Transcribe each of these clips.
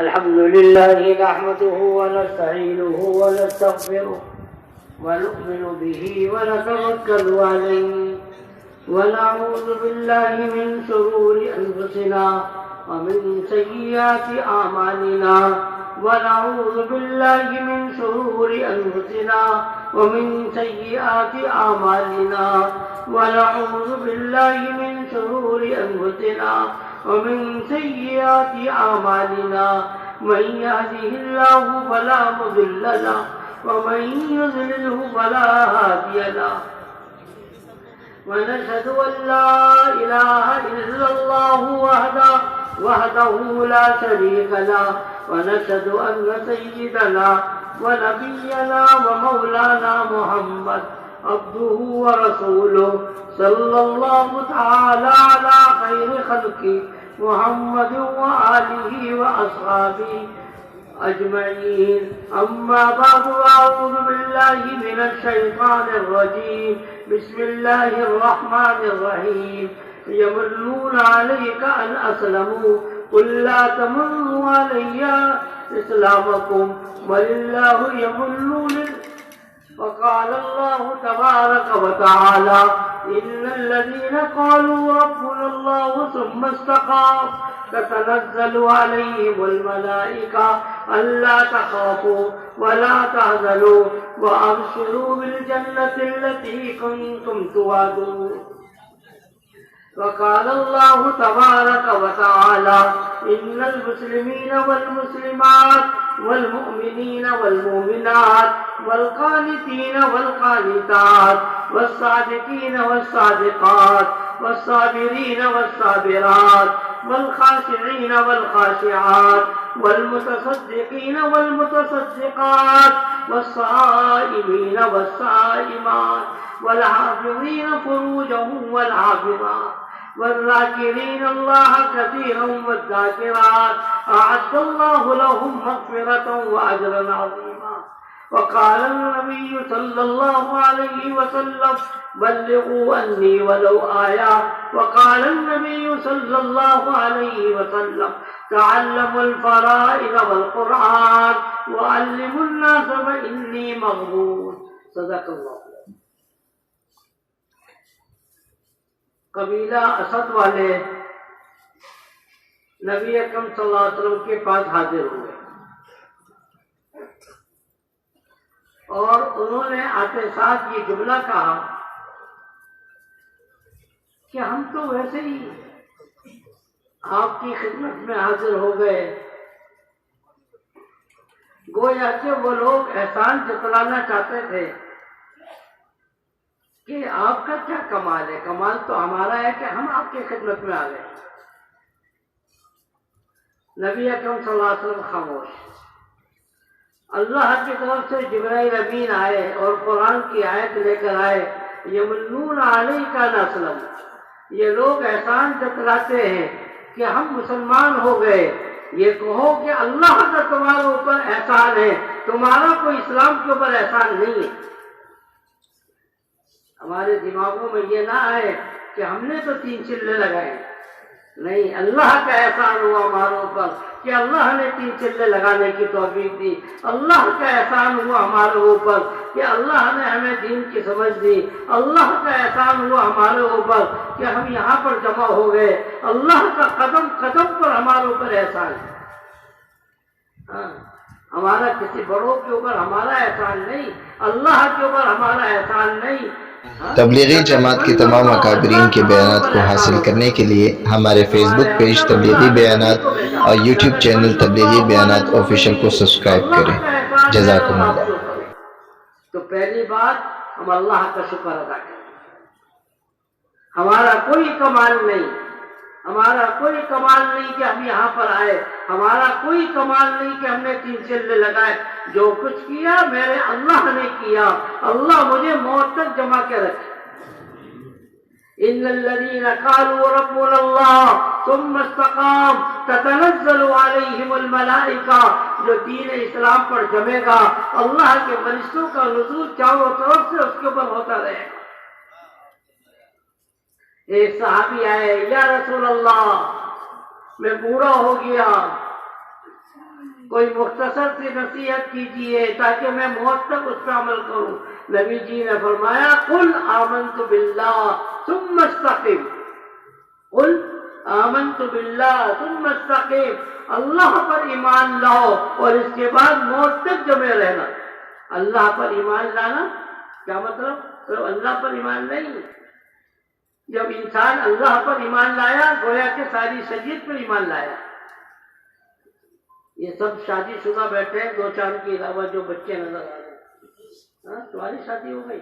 الحمد لله نحمده ونستعينه ونستغفره ونؤمن به ونتوكل عليه ونعوذ بالله من شرور أنفسنا ومن سيئات أعمالنا ونعوذ بالله من شرور أنفسنا ومن سيئات أعمالنا ونعوذ بالله من شرور أنفسنا ومن سيئات أعمالنا من يهده الله فلا مضل له ومن يضلله فلا هادي له ونشهد أن لا إله إلا الله وحده لا شريك له ونشهد أن سيدنا ونبينا ومولانا محمد عبده ورسوله صلى الله تعالى على خير خلقه محمد وآله وأصحابه أجمعين. أما بعد أعوذ بالله من الشيطان الرجيم. بسم الله الرحمن الرحيم. يمنون عليك أن أسلموا قل لا تمنوا علي إسلامكم ولله يمن. وقال الله تبارك وتعالى إن الذين قالوا ربنا الله ثم استقاموا تتنزل عليهم الملائكة ألا تخافوا ولا تحزنوا وأبشروا بالجنة التي كنتم توعدون. وقال الله تبارك وتعالى إن المسلمين والمسلمات والمؤمنين والمؤمنات والقانتين والقانتات والصادقين والصادقات والصابرين والصابرات والخاشعين والخاشعات والمتصدقين والمتصدقات والصائمين والصائمات والحافظين فروجهم والحافظات والذاكرين الله كثيرا والذاكرات أعد الله لهم مغفرة وأجرا عظيما. وقال النبي صلى الله عليه وسلم بلغوا عني ولو آية. وقال النبي صلى الله عليه وسلم تعلموا الفرائض والقرآن وعلموا الناس فإني مغبون. صدق الله. قبیلہ اسد والے نبی اکرم صلی اللہ علیہ وسلم کے پاس حاضر ہوئے اور انہوں نے آتے ساتھ یہ جملہ کہا کہ ہم تو ویسے ہی آپ کی خدمت میں حاضر ہو گئے. گویا کہ وہ لوگ احسان جتلانا چاہتے تھے کہ آپ کا کیا کمال ہے. کمال تو ہمارا ہے کہ ہم آپ کی خدمت میں آ گئے. نبی اکرم صلی اللہ علیہ وسلم خاموش. اللہ کی طرف سے جبرائیل امین آئے اور قرآن کی آیت لے کر آئے یمنون علیک ان اسلموا. یہ لوگ احسان جتلاتے ہیں کہ ہم مسلمان ہو گئے. یہ کہو کہ اللہ کا تمہارے اوپر احسان ہے, تمہارا کوئی اسلام کے اوپر احسان نہیں ہے. ہمارے دماغوں میں یہ نہ آئے کہ ہم نے تو 3 چلے لگائے. نہیں, اللہ کا احسان ہوا ہمارے اوپر کہ اللہ نے 3 چلے لگانے کی توفیق دی. اللہ کا احسان ہوا ہمارے اوپر کہ اللہ نے ہمیں دین کی سمجھ دی. اللہ کا احسان ہوا ہمارے اوپر کہ ہم یہاں پر جمع ہو گئے. اللہ کا قدم قدم پر ہمارے اوپر احسان ہے. ہمارا کسی بڑوں کے اوپر ہمارا احسان نہیں, اللہ کے اوپر ہمارا احسان نہیں. تبلیغی جماعت کے تمام اکابرین کے بیانات کو حاصل کرنے کے لیے ہمارے فیس بک پیج تبلیغی بیانات اور یوٹیوب چینل تبلیغی بیانات آفیشیل کو سبسکرائب کریں. جزاکم اللہ. تو پہلی بات ہم اللہ کا شکر ادا کریں. ہمارا کوئی کمال نہیں, ہمارا کوئی کمال نہیں کہ ہم یہاں پر آئے. ہمارا کوئی کمال نہیں کہ ہم نے 3 چلے لگائے. جو کچھ کیا میرے اللہ نے کیا. اللہ مجھے موت تک جمع کے رکھے. ان الذين قالوا ربنا الله ثم استقاموا تتنزل عليهم الملائكة. جو دین اسلام پر جمے گا اللہ کے فرشتوں کا نزول چاروں طرف سے اس کے اوپر ہوتا رہے گا. ایک صحابی آئے, یا رسول اللہ میں بوڑھا ہو گیا, کوئی مختصر سی نصیحت کیجیے تاکہ میں موت تک اس پر عمل کروں۔ نبی جی نے فرمایا قل آمنت باللہ ثم استقم، قل آمنت باللہ ثم استقم، اللہ پر ایمان لاؤ اور اس کے بعد موت تک جمے رہنا۔ اللہ پر ایمان لانا کیا مطلب؟ صرف اللہ پر ایمان نہیں، جب انسان اللہ پر ایمان لایا گویا کہ ساری شریعت پر ایمان لایا۔ یہ سب شادی شدہ بیٹھے ہیں، دو چار کے علاوہ جو بچے نظر آ رہے ہیں۔ ہاں تمہاری شادی ہو گئی؟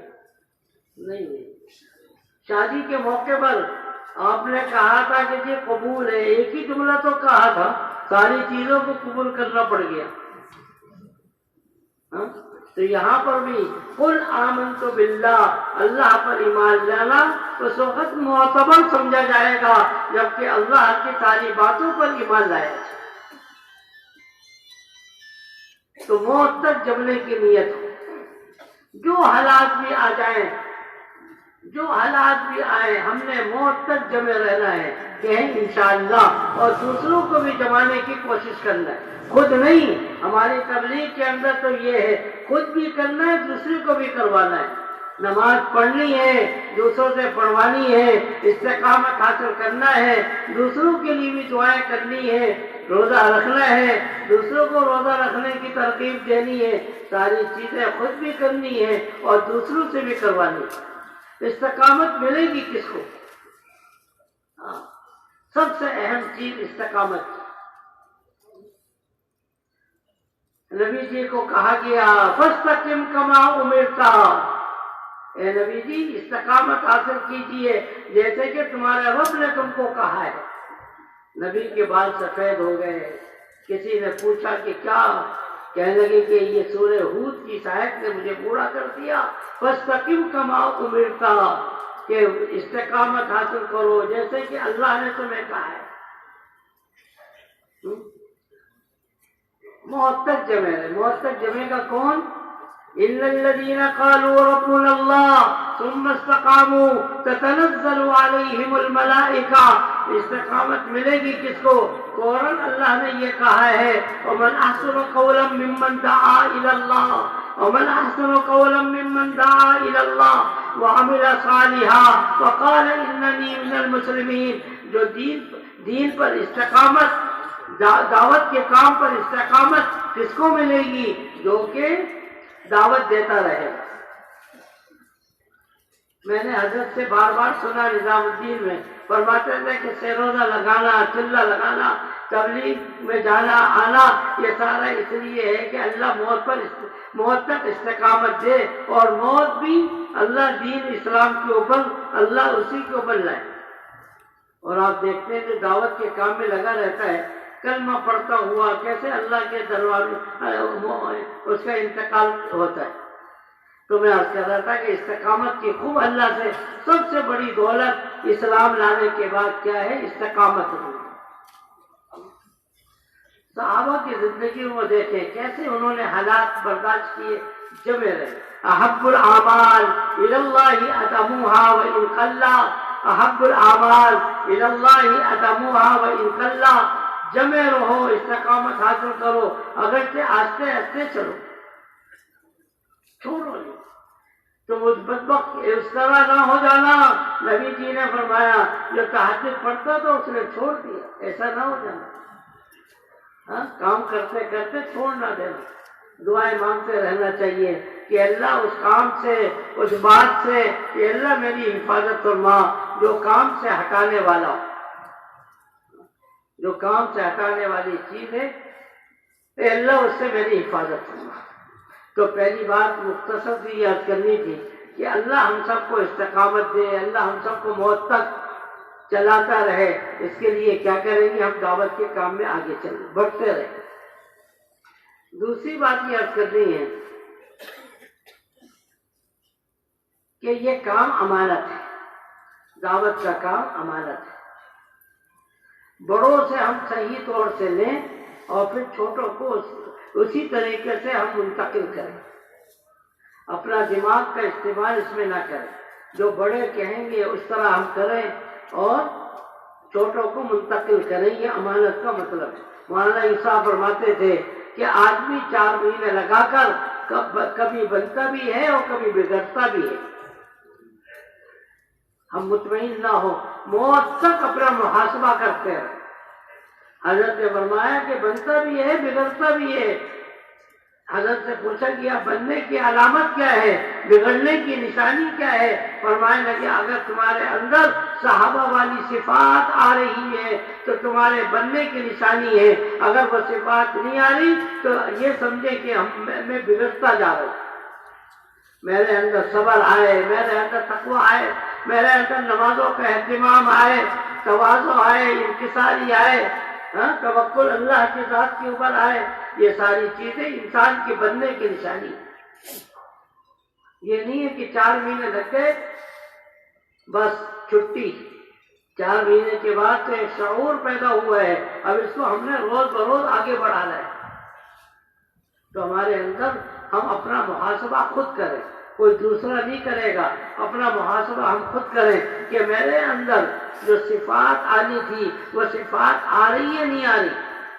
نہیں ہوئی۔ شادی کے موقع پر آپ نے کہا تھا کہ یہ قبول ہے، ایک ہی جملہ تو کہا تھا، ساری چیزوں کو قبول کرنا پڑ گیا۔ ہاں تو یہاں پر بھی قل آمنت باللہ، اللہ پر ایمان لانا اس وقت معتبر سمجھا جائے گا جبکہ اللہ کی ساری باتوں پر ایمان لایا جائے تو موت تک جمنے کی نیت ہو۔ جو حالات بھی آ جائیں، جو حالات بھی آئے، ہم نے موت تک جمے رہنا ہے کہیں انشاءاللہ، اور دوسروں کو بھی جمانے کی کوشش کرنا ہے، خود نہیں۔ ہماری تبلیغ کے اندر تو یہ ہے خود بھی کرنا ہے، دوسرے کو بھی کروانا ہے۔ نماز پڑھنی ہے، دوسروں سے پڑھوانی ہے، استقامت حاصل کرنا ہے، دوسروں کے لیے بھی دعائیں کرنی ہے، روزہ رکھنا ہے، دوسروں کو روزہ رکھنے کی ترغیب دینی ہے، ساری چیزیں خود بھی کرنی ہے اور دوسروں سے بھی کروانی ہے۔ استقامت ملے گی کس کو؟ سب سے اہم چیز استقامت۔ نبی جی کو کہا گیا فاستقم کما امرت، اے نبی جی استقامت حاصل کیجئے جیسے کہ تمہارے رب نے تم کو کہا ہے۔ نبی کے بال سفید ہو گئے۔ کسی نے پوچھا کہ کیا؟ کہنے لگے کہ یہ سورہ ہود کی آیت نے مجھے بوڑھا کر دیا، فاستقم کما امرت، کہ استقامت حاصل کرو جیسے کہ اللہ نے تمہیں کہا ہے۔ موت تک جمے رہے۔ موت تک جمے گا کون؟ ان الذين قالوا ربنا الله ثم استقاموا تتنزل عليهم الملائكة، استقامت ملے گی کس کو؟ قرآن اللہ نے یہ کہا ہے ومن احسن قولا ممن دعا الى الله، ومن احسن قولا ممن دعا الى الله وعمل صالحا وقال انني من المسلمين۔ جو دین پر استقامت، دعوت کے کام پر استقامت کس کو ملے گی؟ جو کہ دعوت دیتا رہے۔ میں نے حضرت سے بار بار سنا نظام الدین میں فرماتے تھے کہ سیروزہ لگانا، چلہ لگانا، تبلیغ میں جانا آنا، یہ سارا اس لیے ہے کہ اللہ موت تک استقامت دے، اور موت بھی اللہ دین اسلام کے اوپر، اللہ اسی کے اوپر لائے۔ اور آپ دیکھتے ہیں جو دعوت کے کام میں لگا رہتا ہے، کلمہ پڑھتا ہوا کیسے اللہ کے دربار میں اس کا انتقال ہوتا ہے۔ تو میں عرض کر رہا تھا کہ استقامت کی خوب اللہ سے سب سے بڑی دولت اسلام لانے کے بعد کیا ہے؟ استقامت ہوئی۔ صحابہ کی زندگی میں دیکھیں کیسے انہوں نے حالات برداشت کیے، جمے رہے۔ احب الاعمال الی اللہ ادموها وان قل، احب الاعمال الی اللہ ادموها وان قل، جمے رہو، استقامت حاصل کرو، اگرچہ آہستہ آہستہ چلو، چھوڑو نہیں تو اس بدبخت اس طرح نہ ہو جانا۔ نبی جی نے فرمایا جو تہجد پڑھتا تو اس نے چھوڑ دیا، ایسا نہ ہو جانا۔ کام کرتے کرتے چھوڑ نہ دینا، دعائیں مانگتے رہنا چاہیے کہ اللہ اس کام سے، اس بات سے، کہ اللہ میری حفاظت فرما جو کام سے ہٹانے والا ہو، جو کام سے ہٹانے والی چیز ہے، اے اللہ اس سے میری حفاظت فرما۔ تو پہلی بات مختصر سی یاد کرنی تھی کہ اللہ ہم سب کو استقامت دے، اللہ ہم سب کو موت تک چلاتا رہے۔ اس کے لیے کیا کریں گے؟ ہم دعوت کے کام میں آگے چلیں، بڑھتے رہیں۔ دوسری بات یاد کرنی ہے کہ یہ کام امانت ہے، دعوت کا کام امانت ہے۔ بڑوں سے ہم صحیح طور سے لیں اور پھر چھوٹوں کو اسی طریقے سے ہم منتقل کریں، اپنا دماغ کا استعمال اس میں نہ کریں، جو بڑے کہیں گے اس طرح ہم کریں اور چھوٹوں کو منتقل کریں، یہ امانت کا مطلب ہے۔ مولانا عیسیٰ فرماتے تھے کہ آدمی 4 مہینے لگا کر کبھی بنتا بھی ہے اور کبھی بگڑتا بھی ہے. ہم مطمئن نہ ہو، موت تک اپنا محاسبہ کرتے ہیں. حضرت نے فرمایا کہ بنتا بھی ہے بگڑتا بھی ہے. حضرت سے پوچھا گیا بننے کی علامت کیا ہے، بگڑنے کی نشانی کیا ہے؟ فرمانے لگے اگر تمہارے اندر صحابہ والی صفات آ رہی ہے تو تمہارے بننے کی نشانی ہے، اگر وہ صفات نہیں آ رہی تو یہ سمجھے کہ میں بگڑتا جا رہا ہوں. میرے اندر صبر آئے، میرے اندر تقوی آئے، میرے اندر نمازوں کا اہتمام آئے، تواضع آئے، انکساری آئے، توکل اللہ کی ذات کے اوپر آئے. یہ ساری چیزیں انسان کے بننے کی نشانی ہے. یہ نہیں ہے کہ 4 مہینے لگ گئے بس چھٹی. 4 مہینے کے بعد تو ایک شعور پیدا ہوا ہے، اب اس کو ہم نے روز بروز آگے بڑھانا ہے. تو ہمارے اندر ہم اپنا محاسبہ خود کریں، کوئی دوسرا نہیں کرے گا. اپنا محاسبہ ہم خود کریں کہ میرے اندر جو صفات آنی تھی وہ صفات آ رہی ہے نہیں آ رہی.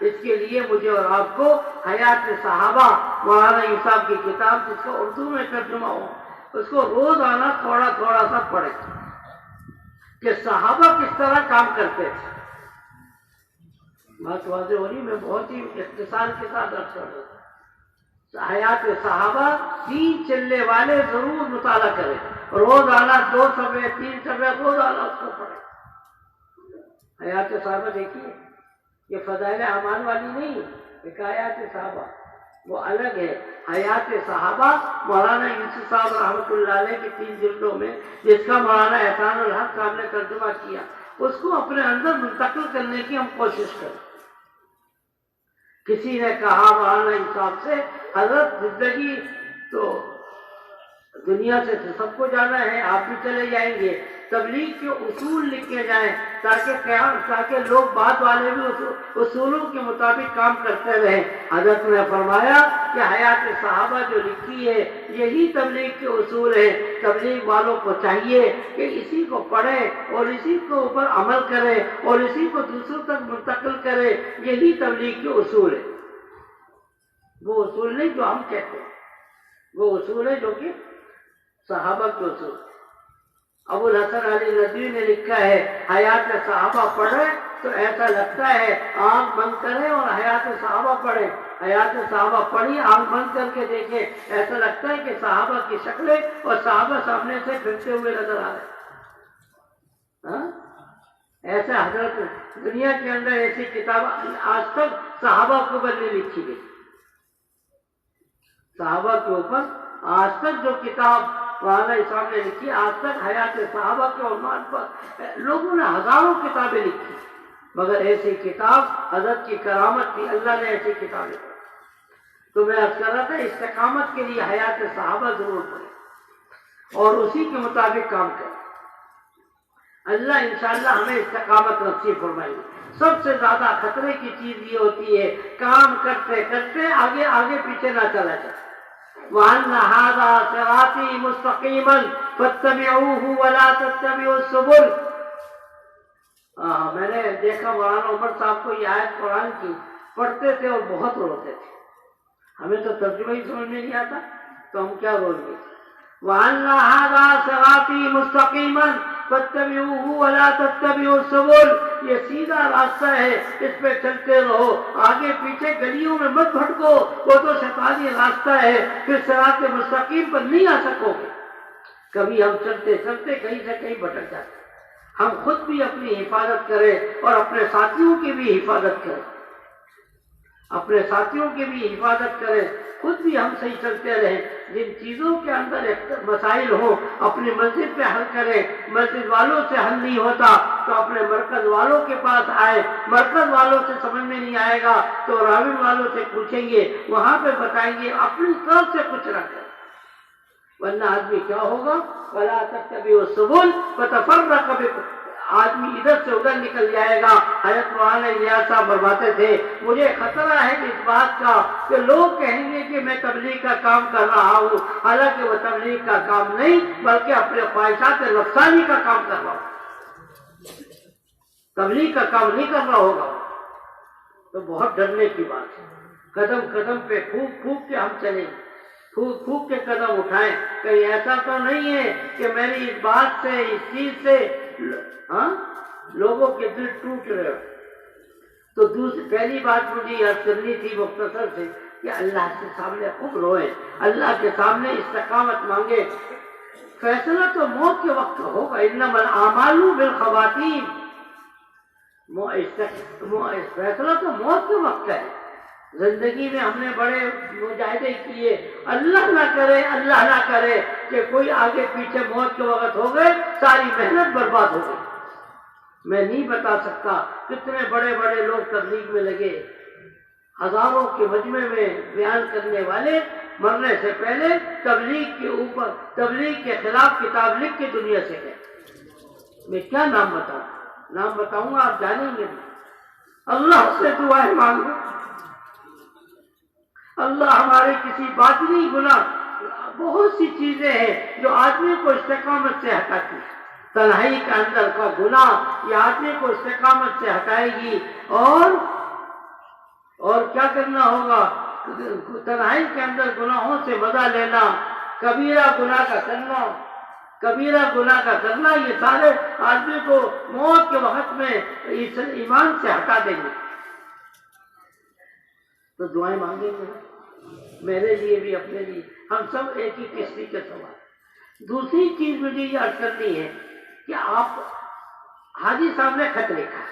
اس کے لیے مجھے اور آپ کو حیات صحابہ مولانا یوسف کی کتاب جس کا اردو میں ترجمہ ہو اس کو روزانہ تھوڑا تھوڑا سا پڑھیں کہ صحابہ کس طرح کام کرتے تھے. بات واضح ہو رہی، میں بہت ہی اختصار کے ساتھ رکھ رہا ہوں. حیات صحابہ 3 چلے والے ضرور مطالعہ کریں، روزانہ 2 صفحے 3 صفحے روزانہ اس کو پڑھیں. حیات صحابہ دیکھیے، یہ فضائل اعمال والی نہیں، ایک حیات صحابہ وہ الگ ہے. حیات صحابہ مولانا یوسف صاحب رحمۃ اللہ علیہ کی 3 جلدوں میں جس کا مولانا احسان الحق صاحب نے ترجمہ کیا، اس کو اپنے اندر منتقل کرنے کی ہم کوشش کریں. کسی نے کہا مولانا یوسف سے حضرت زندگی تو دنیا سے سب کو جانا ہے، آپ بھی چلے جائیں گے، تبلیغ کے اصول لکھے جائیں تاکہ لوگ بعد والے بھی اصولوں کے مطابق کام کرتے رہیں. حضرت نے فرمایا کہ حیات صحابہ جو لکھی ہے یہی تبلیغ کے اصول ہیں. تبلیغ والوں کو چاہیے کہ اسی کو پڑھیں اور اسی کے اوپر عمل کریں اور اسی کو دوسروں تک منتقل کریں. یہی تبلیغ کے اصول ہیں. وہ اصول نہیں جو ہم کہتے ہیں، وہ اصول ہے جو کہ صحابہ کے اصول. ابو الحسن علی ندوی نے لکھا ہے حیات صحابہ پڑھیں تو ایسا لگتا ہے آنکھ بند کریں اور حیات صحابہ پڑھیں. حیات صحابہ پڑھی آنکھ بند کر کے دیکھیں، ایسا لگتا ہے کہ صحابہ کی شکلیں اور صحابہ سامنے سے پھرتے ہوئے نظر آ رہے ہیں. ایسا حضرت دنیا کے اندر ایسی کتاب آج تک صحابہ کے اوپر نہیں لکھی گئی. صحابہ کے اوپر آج تک جو کتاب مولانا اسلام نے لکھی، آج تک حیات صحابہ کے عنوان پر لوگوں نے ہزاروں کتابیں لکھی، مگر ایسی کتاب حضرت کی کرامت تھی، اللہ نے ایسی کتابیں پڑھی. تو میں عرض کر رہا تھا استقامت کے لیے حیات صحابہ ضرور پڑھیں اور اسی کے مطابق کام کریں. اللہ انشاءاللہ ہمیں استقامت نصیب فرمائے. سب سے زیادہ خطرے کی چیز یہ ہوتی ہے کام کرتے کرتے آگے آگے پیچھے نہ چلا جائے. وَأَنَّ هَذَا صِرَاطِي مُسْتَقِيمًا فَاتَّبِعُوهُ وَلَا تَتَّبِعُوا السُّبُلَ. میں نے دیکھا مولانا عمر صاحب کو یہ آیت قرآن کی پڑھتے تھے اور بہت روتے تھے. ہمیں تو ترجمہ ہی سمجھ میں نہیں آتا تو ہم کیا بول گے. وَأَنَّ هَذَا صِرَاطِي مُسْتَقِيمًا فَاتَّبِعُوهُ وَلَا تَتَّبِعُوا السُّبُلَ. یہ سیدھا راستہ ہے، اس پہ چلتے رہو، آگے پیچھے گلیوں میں مت بھٹکو، وہ تو شیطانی راستہ ہے، پھر صراط مستقیم پر نہیں آ سکو گے. کبھی ہم چلتے چلتے کہیں سے کہیں بھٹک جاتے. ہم خود بھی اپنی حفاظت کریں اور اپنے ساتھیوں کی بھی حفاظت کریں. اپنے ساتھیوں کی بھی حفاظت کریں، خود بھی ہم صحیح چلتے رہیں. جن چیزوں کے اندر مسائل ہوں اپنی مسجد پہ حل کریں. مسجد والوں سے حل نہیں ہوتا تو اپنے مرکز والوں کے پاس آئے. مرکز والوں سے سمجھ میں نہیں آئے گا تو راوی والوں سے پوچھیں گے، وہاں پہ بتائیں گے. اپنی طرف سے کچھ نہ کریں ورنہ آدمی کیا ہوگا وَلَا تَتَّبِعُوا السُّبُلَ فَتَفَرَّقَ بِكُمْ. آدمی ادھر سے ادھر نکل جائے گا. حضرت مولانا الیاس صاحب فرماتے تھے مجھے خطرہ ہے اس بات کا کہ لوگ کہیں گے کہ میں تبلیغ کا کام کر رہا ہوں، حالانکہ وہ تبلیغ کا کام نہیں بلکہ اپنے خواہشات نفسانی کا کام کر رہا ہوں. تبلیغ کا کام نہیں کر رہا ہوگا تو بہت ڈرنے کی بات ہے. قدم قدم پہ پھونک پھونک کے ہم چلیں، پھونک پھونک کے قدم اٹھائیں. کہیں ایسا تو نہیں ہے کہ میری اس بات سے، اس چیز سے لوگوں کے دل ٹوٹ رہے ہو. تو پہلی بات مجھے یاد کرنی تھی مختصر سے کہ اللہ کے سامنے خوب روئیں، اللہ کے سامنے استقامت مانگے. فیصلہ تو موت کے وقت ہوگا، انما الاعمال بالخواتیم. فیصلہ تو موت کے وقت ہے. زندگی میں ہم نے بڑے مجاہدے کیے، اللہ نہ کرے، اللہ نہ کرے کہ کوئی آگے پیچھے موت کے وقت ہو گئے، ساری محنت برباد ہو گئی. میں نہیں بتا سکتا کتنے بڑے بڑے لوگ تبلیغ میں لگے، ہزاروں کے مجمع میں بیان کرنے والے مرنے سے پہلے تبلیغ کے اوپر، تبلیغ کے خلاف کتاب لکھ کے دنیا سے گئے. میں کیا نام بتاؤں؟ نام بتاؤں گا آپ جانیں گے. اللہ سے دعائیں مانگو، اللہ ہمارے کسی باطنی گناہ، بہت سی چیزیں ہیں جو آدمی کو استقامت سے ہٹاتی ہیں. تنہائی کے اندر کا گناہ یہ آدمی کو استقامت سے ہٹائے گی. اور کیا کرنا ہوگا؟ تنہائی کے اندر گناہوں سے مزہ لینا، کبیرہ گناہ کا کرنا، کبیرہ گناہ کا کرنا، یہ سارے آدمی کو موت کے وقت میں ایمان سے ہٹا دیں گے. تو دعائیں مانگیں گے میرے لیے بھی، اپنے لیے، ہم سب ایک ہی کشتی کے سوار. دوسری چیز مجھے یہ عرض کرنی ہے کہ آپ حاجی صاحب نے خط لکھا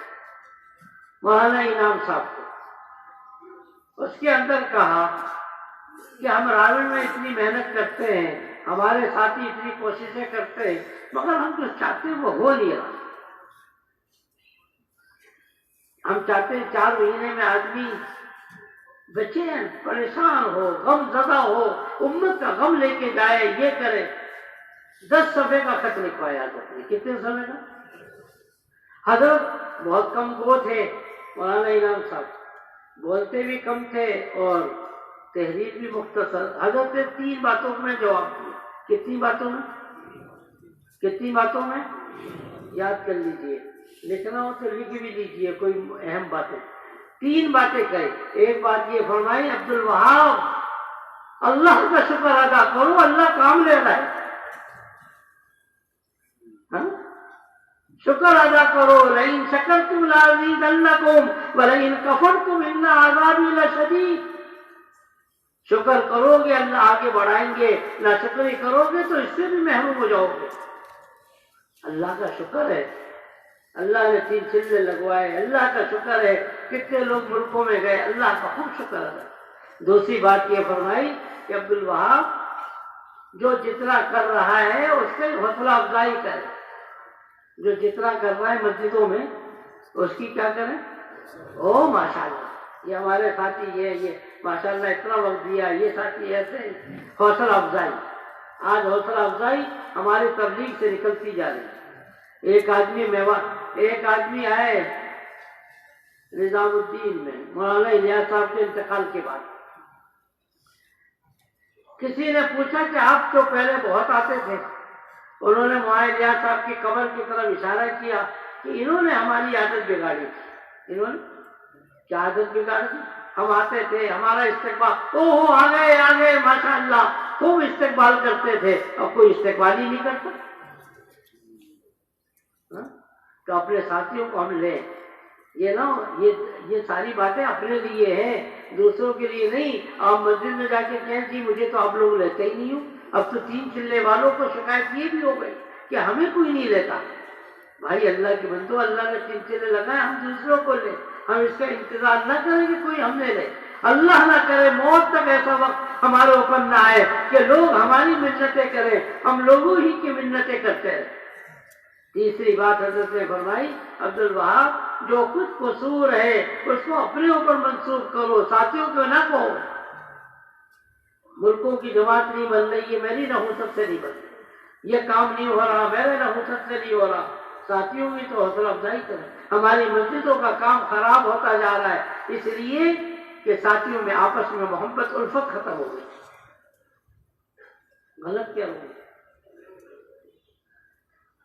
مولانا انعام صاحب کو. اس کے اندر کہا کہ ہم راوی میں اتنی محنت کرتے ہیں، ہمارے ساتھی اتنی کوششیں کرتے ہیں، مگر ہم جو چاہتے ہیں وہ ہو نہیں رہا. ہم چاہتے ہیں 4 مہینے میں آدمی بچین، پریشان ہو، غم زدہ ہو، امت کا غم لے کے جائے، یہ کرے. 10 صفحے کا خط لکھوایا حضرت نے. کتنے صفحے کا؟ حضرت بہت کم گو تھے مولانا انعام صاحب، بولتے بھی کم تھے اور تحریر بھی مختصر. حضرت نے 3 باتوں میں جواب دیا. کتنی باتوں میں؟ کتنی باتوں میں؟ یاد کر لیجئے، لکھنا ہو تو لکھ بھی لیجئے کوئی اہم باتیں. 3 باتیں کہی. ایک بات یہ فرمائی، عبد الوہاب اللہ کا شکر ادا کرو، اللہ کام لے رہا ہے. شکر ادا کرو. لئن شکرتم لازیدنکم ولئن کفرتم ان عذابی لشدید. شکر کرو گے اللہ آگے بڑھائیں گے، ناشکری کرو گے تو اس سے بھی محروم ہو جاؤ گے. اللہ کا شکر ہے، اللہ نے 3 چلے لگوائے، اللہ کا شکر ہے. کتنے لوگ ملکوں میں گئے، اللہ کا خوب شکر ہے. دوسری بات یہ فرمائی کہ عبد الوہاب جو جتنا کر رہا ہے اس کی حوصلہ افزائی کرے. جو جتنا کر رہا ہے مسجدوں میں اس کی کیا کریں؟ او ماشاءاللہ یہ ہمارے ساتھی، یہ ماشاءاللہ اتنا وقت دیا، یہ ساتھی ایسے. حوصلہ افزائی، آج حوصلہ افزائی ہماری تبلیغ سے نکلتی جا رہی ہے. ایک آدمی آئے نظام الدین میں مولانا الیاس صاحب کے انتقال کے بعد. کسی نے پوچھا کہ آپ تو پہلے بہت آتے تھے. انہوں نے مولانا الیاس صاحب کی قبر کی طرف اشارہ کیا کہ انہوں نے ہماری عادت بگاڑی تھی. انہوں نے کیا عادت بگاڑی تھی؟ ہم آتے تھے، ہمارا استقبال، اوہ آ گئے ماشاءاللہ، خوب استقبال کرتے تھے. اب کوئی استقبال ہی نہیں کرتا. تو اپنے ساتھیوں کو ہم لیں. یہ ساری باتیں اپنے لیے ہیں، دوسروں کے لیے نہیں. آپ مسجد میں جا کے کہیں جی مجھے تو آپ لوگ لیتے ہی نہیں ہو. اب تو 3 چلے والوں کو شکایت یہ بھی ہو گئی کہ ہمیں کوئی نہیں لیتا. بھائی اللہ کے بندو، اللہ نے 3 چلے لگائے، ہم دوسروں کو لیں. ہم اس کا انتظار نہ کریں کہ کوئی ہم نے لے. اللہ نہ کرے موت تک ایسا وقت ہمارے اوپر نہ آئے کہ لوگ ہماری منتیں کریں، ہم لوگوں ہی کی منتیں کرتے ہیں. تیسری بات حضرت نے فرمائی، عبد الوہاب جو کچھ قصور ہے اس کو اپنے اوپر منسوخ کرو، ساتھیوں کو نہ کہو. ملکوں کی جماعت نہیں بن رہی ہے، میری نحوست سے نہیں بن رہی، یہ کام نہیں ہو رہا میرے نحوست سے نہیں ہو رہا. ساتھیوں کی تو حوصلہ افزائی کریں. ہماری مسجدوں کا کام خراب ہوتا جا رہا ہے اس لیے کہ ساتھیوں میں آپس میں محبت الفت ختم ہو گئی. غلط کیا ہو گئی؟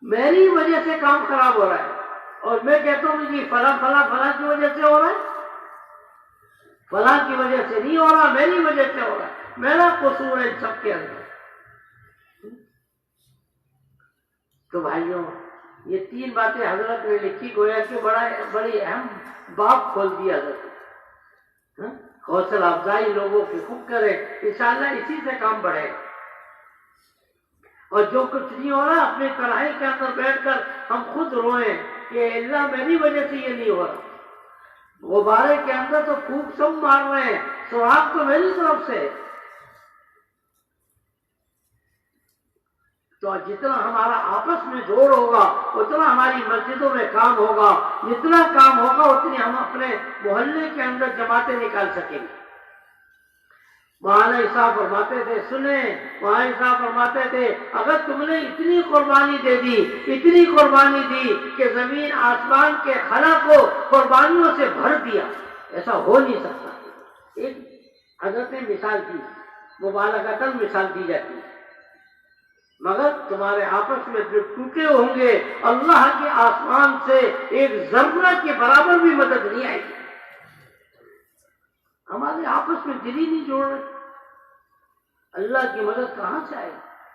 میری وجہ سے کام خراب ہو رہا ہے اور میں کہتا ہوں جی فلاں کی وجہ سے ہو رہا ہے. فلاں کی وجہ سے نہیں ہو رہا، میری وجہ سے ہو رہا ہے، میرا قصور ہے ان سب کے اندر۔ تو بھائیوں، یہ تین باتیں حضرت نے لکھی، گویا کہ بڑی اہم باب کھول دیا حضرت۔ حوصلہ افزائی لوگوں کی خوب کرے، انشاءاللہ اسی سے کام بڑھے گا۔ اور جو کچھ نہیں ہو رہا، اپنی کڑھائی کے اندر بیٹھ کر ہم خود روئیں کہ اللہ میری وجہ سے یہ نہیں ہو رہا۔ غبارے کے اندر تو پھونک سب مار رہے ہیں، سراغ تو میری طرف سے۔ تو جتنا ہمارا آپس میں جوڑ ہوگا اتنا ہماری مسجدوں میں کام ہوگا، جتنا کام ہوگا اتنی ہم اپنے محلے کے اندر جماعتیں نکال سکیں گے۔ مولانا صاحب فرماتے تھے، سنیں، مولانا صاحب فرماتے تھے، اگر تم نے اتنی قربانی دے دی، اتنی قربانی دی کہ زمین آسمان کے خلا کو قربانیوں سے بھر دیا، ایسا ہو نہیں سکتا۔ ایک حضرت نے مثال دی، مبالغتاً مثال دی جاتی ہے، مگر تمہارے آپس میں جو ٹوٹے ہوں گے، اللہ کے آسمان سے ایک ذرہ کے برابر بھی مدد نہیں آئے گی۔ ہمارے آپس میں دل ہی نہیں جوڑ رہے، اللہ کی مدد کہاں سے آئے؟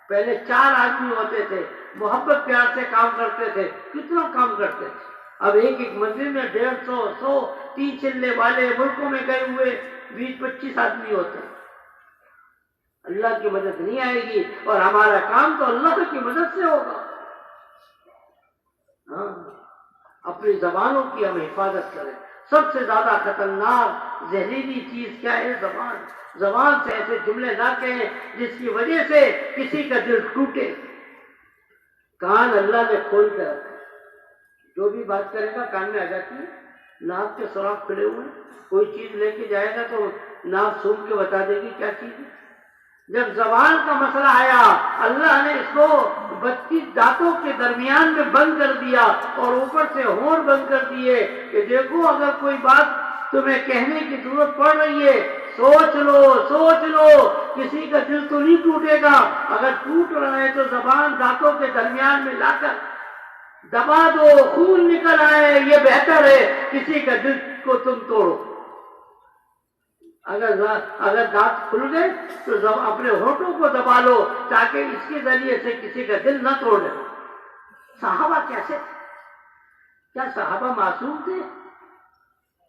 پہلے 4 آدمی ہوتے تھے، محبت پیار سے کام کرتے تھے، کتنا کام کرتے تھے۔ اب ایک منزل میں 150 100 3 چلے والے ملکوں میں گئے ہوئے 20-25 آدمی ہوتے ہیں۔ اللہ کی مدد نہیں آئے گی، اور ہمارا کام تو اللہ کی مدد سے ہوگا۔ ہاں، اپنی زبانوں کی ہم حفاظت کریں۔ سب سے زیادہ خطرناک زہریلی چیز کیا ہے؟ زبان۔ زبان سے ایسے جملے نہ کہیں جس کی وجہ سے کسی کا دل ٹوٹے۔ کان اللہ نے کھول کے رکھا، جو بھی بات کرے گا کان میں آ جاتی ہے۔ ناک کے سوراخ کھلے ہوئے ہیں، کوئی چیز لے کے جائے گا تو ناک سونگھ کے بتا دے گی کیا چیز ہے۔ جب زبان کا مسئلہ آیا، اللہ نے اس کو 32 دانتوں کے درمیان میں بند کر دیا، اور اوپر سے ہونٹ بند کر دیے کہ دیکھو اگر کوئی بات تمہیں کہنے کی ضرورت پڑ رہی ہے، سوچ لو، کسی کا دل تو نہیں ٹوٹے گا۔ اگر ٹوٹ رہا ہے تو زبان دانتوں کے درمیان میں لا کر دبا دو، خون نکل آئے، یہ بہتر ہے کسی کا دل کو تم توڑو۔ اگر دانت کھل گئے تو اپنے ہونٹوں کو دبا لو تاکہ اس کے ذریعے سے کسی کا دل نہ توڑے۔ صحابہ کیسے تھے؟ کیا صحابہ معصوم تھے؟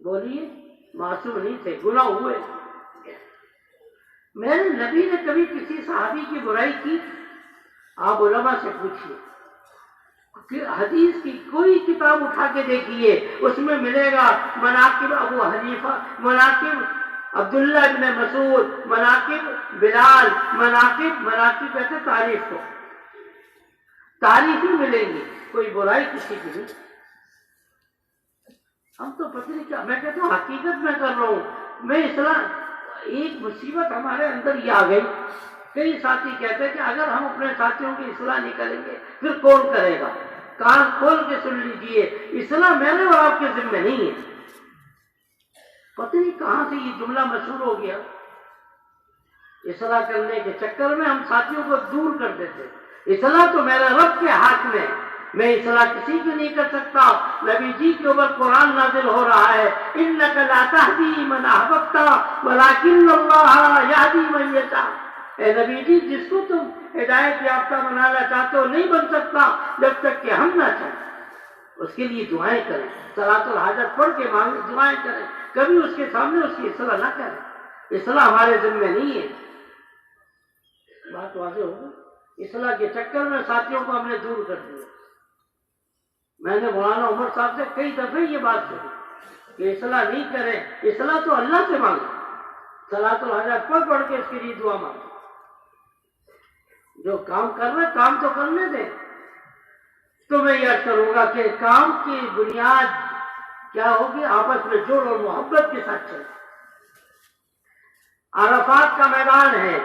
بولیے، معصوم نہیں تھے، گناہ ہوئے۔ میرے نبی نے کبھی کسی صحابی کی برائی کی؟ آپ علماء سے پوچھیے، حدیث کی کوئی کتاب اٹھا کے دیکھیے، اس میں ملے گا مناقب ابو حنیفہ، مناقب عبداللہ ابن مسعود، مناقب بلال، مناقب کہتے تعریف کو، تعریف ہی ملیں گی، کوئی برائی کسی کی نہیں۔ ہم تو پتہ نہیں کیا، میں کہتا ہوں حقیقت میں کر رہا ہوں میں اصلاح۔ ایک مصیبت ہمارے اندر یہ آ گئی، کئی ساتھی کہتے ہیں کہ اگر ہم اپنے ساتھیوں کی اصلاح نہیں کریں گے پھر کون کرے گا؟ کان کھول کے سن لیجئے، اصلاح میرے اور آپ کے ذمہ نہیں ہے۔ پتہ نہیں کہاں سے یہ جملہ مشہور ہو گیا، اصلاح کرنے کے چکر میں ہم ساتھیوں کو دور کر دیتے۔ اصلاح تو میرے رب کے ہاتھ میں، میں اصلاح کسی کی نہیں کر سکتا۔ نبی جی کے اوپر قرآن نازل ہو رہا ہے، انک لا تہدی من احببت ولکن اللہ یہدی من یشاء۔ اے نبی جی، جس کو تم ہدایت یافتہ بنانا چاہتے ہو نہیں بن سکتا جب تک کہ ہم نہ چاہیں۔ اس کے لیے دعائیں کریں، صلاۃ الحاجت پڑھ کے دعائیں کریں، کبھی اس کے سامنے اس کی اصلاح نہ کریں۔ اصلاح ہمارے ذمہ نہیں ہے۔ بات واضح ہوگی؟ اصلاح کے چکر میں ساتھیوں کو ہم نے دور کر دیا۔ میں نے مولانا عمر صاحب سے کئی دفعہ یہ بات سنی کہ اصلاح نہیں کریں، اصلاح تو اللہ سے مانگیں، صلاۃ الحاجت پڑھ کے اس کے لیے دعا مانگیں۔ جو کام کر رہے کام تو کرنے دیں۔ تو میں یہ کروں گا کہ کام کی بنیاد کیا ہوگی؟ آپس میں جوڑ اور محبت کے ساتھ چلے۔ عرفات کا میدان ہے،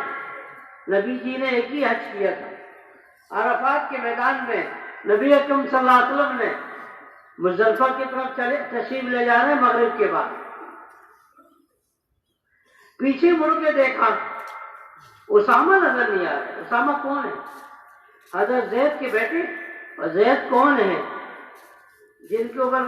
نبی جی نے ایک ہی حج کیا تھا۔ عرفات کے میدان میں نبی اکرم صلی اللہ علیہ وسلم نے مزدلفہ کی طرف تشریف لے جا رہے ہیں مغرب کے بعد، پیچھے مڑ کے دیکھا اسامہ نظر نہیں آ رہے۔ اسامہ کون ہے؟ حضرت زید کے بیٹے۔ اور زید کون ہے؟ جن کے اوپر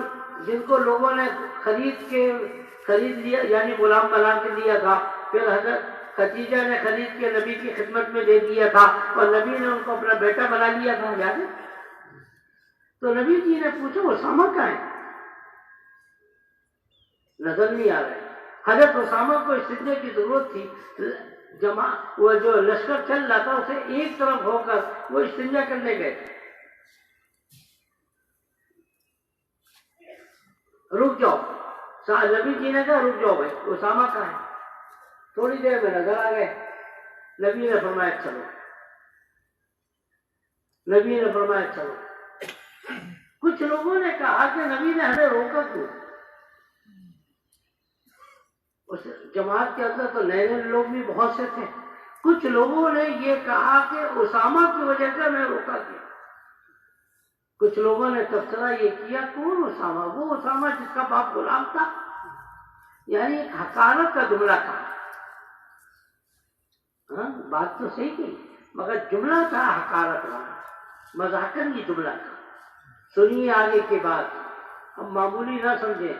جن کو لوگوں نے خرید لیا یعنی غلام بنا کے لیا تھا، پھر حضرت خدیجہ نے خرید کے نبی کی خدمت میں دے دیا تھا اور نبی نے ان کو اپنا بیٹا بنا لیا تھا، یاد ہے؟ تو نبی جی نے پوچھا اسامہ کہاں ہے؟ نظر نہیں آ رہے۔ حضرت اسامہ کو اس سجدے کی ضرورت تھی، وہ جو لشکر چل رہا تھا اسے ایک طرف ہو کر وہ استنجا کرنے گئے تھے۔ رک جاؤ، نبی جی نے کہا رک جاؤ بھائی، اسامہ کہاں ہے؟ تھوڑی دیر میں نظر آ گئے، نبی نے فرمایا چلو، نبی نے فرمایا چلو۔ کچھ لوگوں نے کہا کہ نبی نے ہمیں روکا کیوں؟ اس جماعت کے اندر تو نئے نئے لوگ بھی بہت سے تھے، کچھ لوگوں نے یہ کہا کہ اسامہ کی وجہ سے ہمیں روکا کیا۔ کچھ لوگوں نے تبصرہ یہ کیا کون اسامہ؟ وہ اسامہ جس کا باپ غلام تھا، یعنی ایک حقارت کا جملہ کہا۔ ہاں بات تو صحیح کی مگر جملہ تھا حقارت والا، مذاکر یہ جملہ تھا۔ سنیے آگے کی بات، اب معمولی نہ سمجھیں۔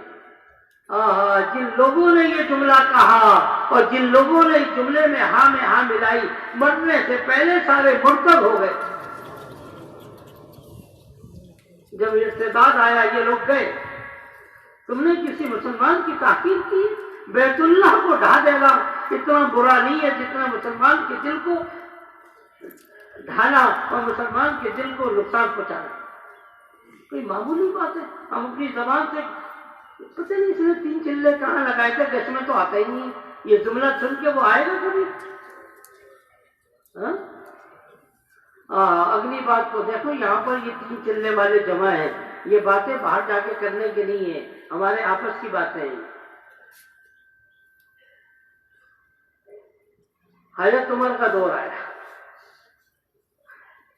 جن لوگوں نے یہ جملہ کہا اور جن لوگوں نے اس جملے میں ہاں ملائی، مرنے سے پہلے سارے مرتد ہو گئے۔ جب ارتداد آیا یہ لوگ گئے۔ تم نے کسی مسلمان کی تحقیر کی؟ بیت اللہ کو ڈھا دینا اتنا برا نہیں ہے جتنا مسلمان کے دل کو ڈھانا اور مسلمان کے دل کو نقصان پہنچانا۔ کوئی معمولی بات ہے؟ ہم اپنی زبان سے پتہ نہیں اس نے 3 چلے کہاں لگائے تھے، گش میں تو آتا ہی نہیں ہے، یہ جملہ سن کے وہ آئے گا کبھی؟ اگلی بات کو دیکھو، یہاں پر یہ 3 چلے والے جمع ہیں، یہ باتیں باہر جا کے کرنے کی نہیں ہیں، ہمارے آپس کی باتیں ہیں۔ حضرت عمر کا دور آیا،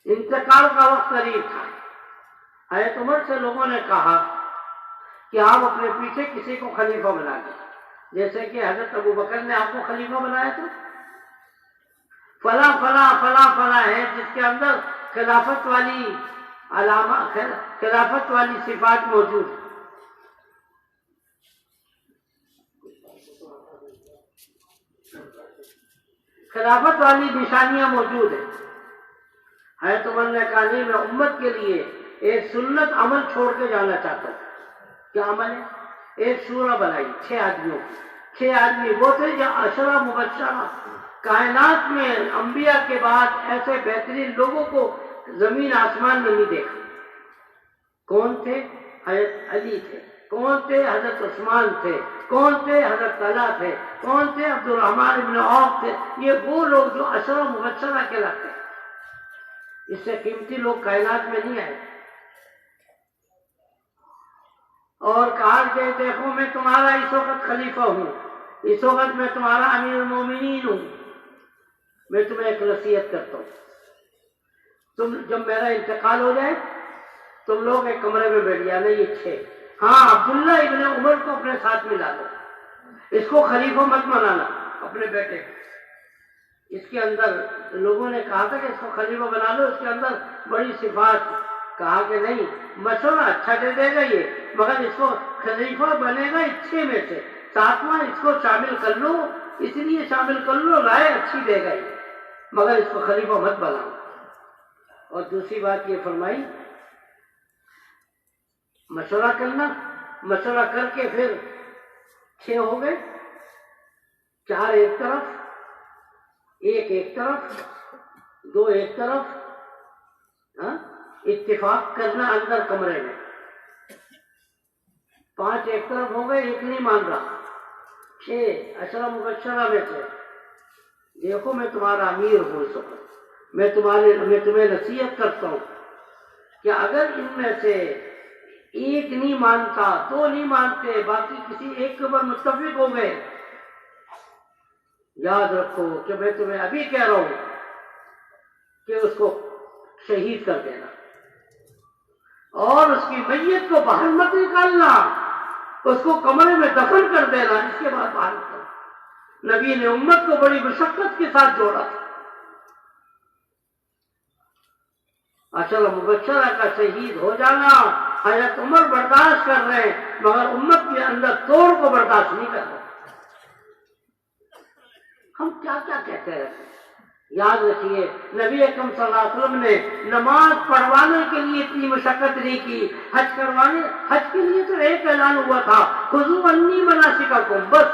انتقال کا وقت قریب تھا۔ حضرت عمر سے لوگوں نے کہا کہ آپ اپنے پیچھے کسی کو خلیفہ بنا دیں، جیسے کہ حضرت ابو بکر نے آپ کو خلیفہ بنایا تھا۔ فلاں فلاں فلاں فلاں ہے جس کے اندر خلافت والی علامہ، خلافت والی صفات موجود ہیں۔ خلافت والی نشانیاں موجود ہیں۔ حضرت عمر نے کہا نہیں، میں امت کے لیے ایک سنت عمل چھوڑ کے جانا چاہتا ہوں۔ کیا عمل ہے؟ ایک شورا بنائی 6 آدمیوں کی۔ 6 آدمی وہ تھے جو عشرہ مبشرہ، کائنات میں انبیاء کے بعد ایسے بہترین لوگوں کو زمین آسمان میں نہیں دیکھا۔ کون تھے؟ حضرت علی تھے۔ کون تھے؟ حضرت عثمان تھے۔ کون تھے؟ حضرت طلحہ تھے۔ کون تھے؟ عبد الرحمن بن عوف تھے۔ یہ وہ لوگ جو عشرہ مبشرہ کہلاتے ہیں۔ اس سے قیمتی لوگ کائنات میں نہیں آئے۔ اور کہا کہ دیکھو میں تمہارا اس وقت خلیفہ ہوں، اس وقت میں تمہارا امیر المومنین ہوں، میں تمہیں ایک نصیحت کرتا ہوں، تم جب میرا انتقال ہو جائے تم لوگ ایک کمرے میں بیٹھ جانا، یہ 6۔ ہاں عبداللہ ابن عمر کو اپنے ساتھ ملا دو، اس کو خلیفہ مت بنانا اپنے بیٹے کو۔ اس کے اندر لوگوں نے کہا تھا کہ اس کو خلیفہ بنا لو، اس کے اندر بڑی صفات۔ کہا کہ نہیں، مشورہ اچھا دے دے گا یہ، مگر اس کو خلیفہ بنے گا 6 میں سے 7واں اس کو شامل کر لو، اس لیے شامل کر لو، رائے اچھی دے گا یہ، مگر اس کو خلیفہ مت بناؤ۔ اور دوسری بات یہ فرمائی مشورہ کرنا، مشورہ کر کے پھر 6 ہو گئے، 4 ایک طرف، 1 ایک طرف، 2 ایک طرف، اتفاق کرنا اندر کمرے میں، 5 ایک طرف ہو گئے، 1 نہیں مان رہا، 6 عشرہ مبشرہ میں سے دیکھو میں تمہارا امیر ہوں، اس وقت میں تمہیں نصیحت کرتا ہوں کہ اگر ان میں سے 1 نہیں مانتا، 2 نہیں مانتے، باقی کسی ایک کے اوپر متفق ہو گئے، یاد رکھو کہ میں تمہیں ابھی کہہ رہا ہوں کہ اس کو شہید کر دینا اور اس کی میت کو باہر مت نکالنا، اس کو کمرے میں دفن کر دینا، اس کے بعد باہر نکالنا۔ نبی نے امت کو بڑی مشقت کے ساتھ جوڑا تھا۔ عشرہ مبشرہ کا شہید ہو جانا حضرت عمر برداشت کر رہے ہیں مگر امت کے اندر توڑ کو برداشت نہیں کر رہے. ہم کیا کیا کہتے رہتے ہیں. یاد رکھیے نبی اکرم صلی اللہ علیہ وسلم نے نماز پڑھوانے کے لیے اتنی مشقت نہیں کی. حج کے لیے تو ایک اعلان ہوا تھا خذوا عنی مناسککم بس,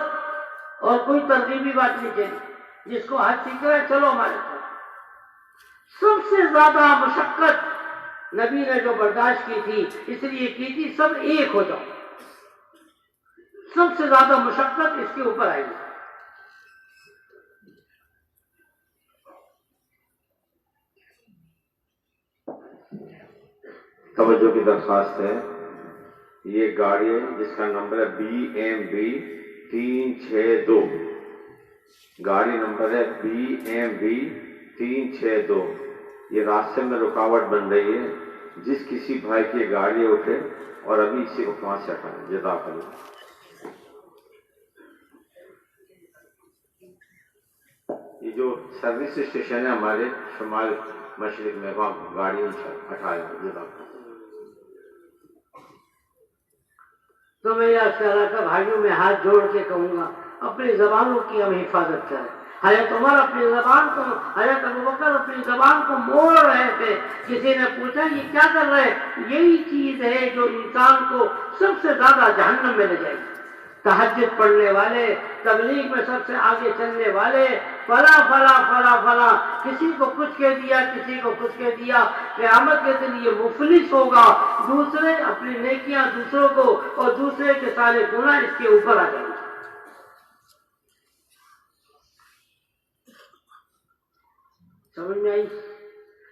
اور کوئی ترغیبی بات نہیں چلی. جس کو حج سیکھ رہے چلو ہمارے ساتھ. سب سے زیادہ مشقت نبی نے جو برداشت کی تھی اس لیے کی تھی سب ایک ہو جاؤ. سب سے زیادہ مشقت اس کے اوپر آئی. توجہ کی درخواست ہے. یہ گاڑی ہے جس کا نمبر ہے BMB 362. گاڑی نمبر ہے BMB 362. یہ راستے میں رکاوٹ بن رہی ہے. جس کسی بھائی کی گاڑی اٹھے اور ابھی اسی کو وہاں سے ہٹائیں. جزاک اللہ. یہ جو سروس اسٹیشن ہے ہمارے شمال مشرق میں وہاں گاڑی ہٹایا. جزاک اللہ. تو میں یا کا بھائیوں میں ہاتھ جوڑ کے کہوں گا اپنی زبانوں کی ہم حفاظت کریں. حضرت عمر اپنی زبان کو, حضرت ابوبکر اپنی زبان کو موڑ رہے تھے. کسی نے پوچھا یہ کیا کر رہے؟ یہی چیز ہے جو انسان کو سب سے زیادہ جہنم میں لے جائے گی. تہجد پڑھنے والے, تبلیغ میں سب سے آگے چلنے والے, فلا فلا فلا فلا, کسی کو کچھ کہہ دیا کسی کو کچھ کہہ دیا, قیامت کے دن یہ مفلس ہوگا. دوسرے اپنی نیکیاں دوسروں کو اور دوسرے کے سارے گناہ اس کے اوپر آ جائیں گے. سمجھ میں آئی؟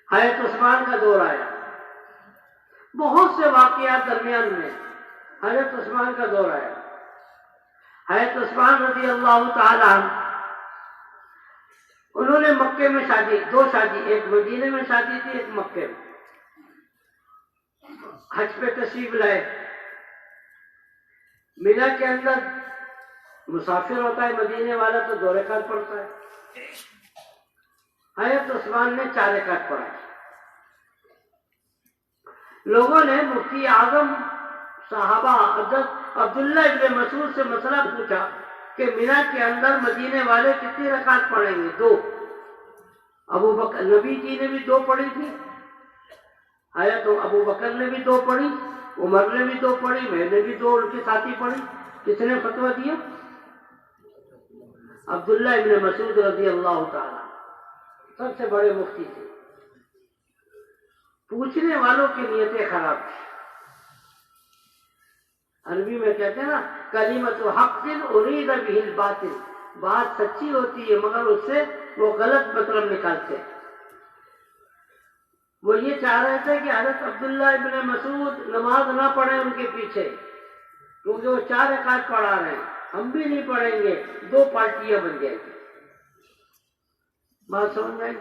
حضرت عثمان کا دور آیا. بہت سے واقعات درمیان میں حضرت عثمان کا دور آیا. حضرت عثمان رضی اللہ تعالی عنہ, انہوں نے مکے میں شادی, دو شادی, ایک مدینے میں شادی تھی ایک مکے میں. حج پہ تشریف لائے. مینا کے اندر مسافر ہوتا ہے مدینے والا تو 2 رکعت پڑھتا ہے. حضرت عثمان نے 4 رکعت پڑھائی. لوگوں نے مفتی اعظم صحابہ حضرت عبداللہ ابن مسعود سے مسئلہ پوچھا کہ مینا کے اندر مدینے والے کتنی رکعت پڑھیں گے؟ 2. ابو بکر نبی جی نے بھی 2 پڑھی تھی, حضرت ابو بکر نے بھی 2 پڑھی, عمر نے بھی 2 پڑھی, میں نے بھی 2 ان کے ساتھی پڑھی. کس نے فتویٰ دیا؟ عبداللہ ابن مسعود رضی اللہ تعالی, سب سے بڑے مفتی تھے. پوچھنے والوں کی نیتیں خراب تھی. عربی میں کہتے ہیں نا کلمۃ حق ارید بہ الباطل, بات سچی ہوتی ہے مگر اس سے وہ غلط مطلب نکالتے ہیں. وہ یہ چاہ رہے تھے کہ حضرت عبداللہ ابن مسعود نماز نہ پڑھیں ان کے پیچھے, کیونکہ وہ 4 رکعت پڑھا رہے ہیں, ہم بھی نہیں پڑھیں گے, 2 پارٹیاں بن جائیں گی. بات سمجھ آئی؟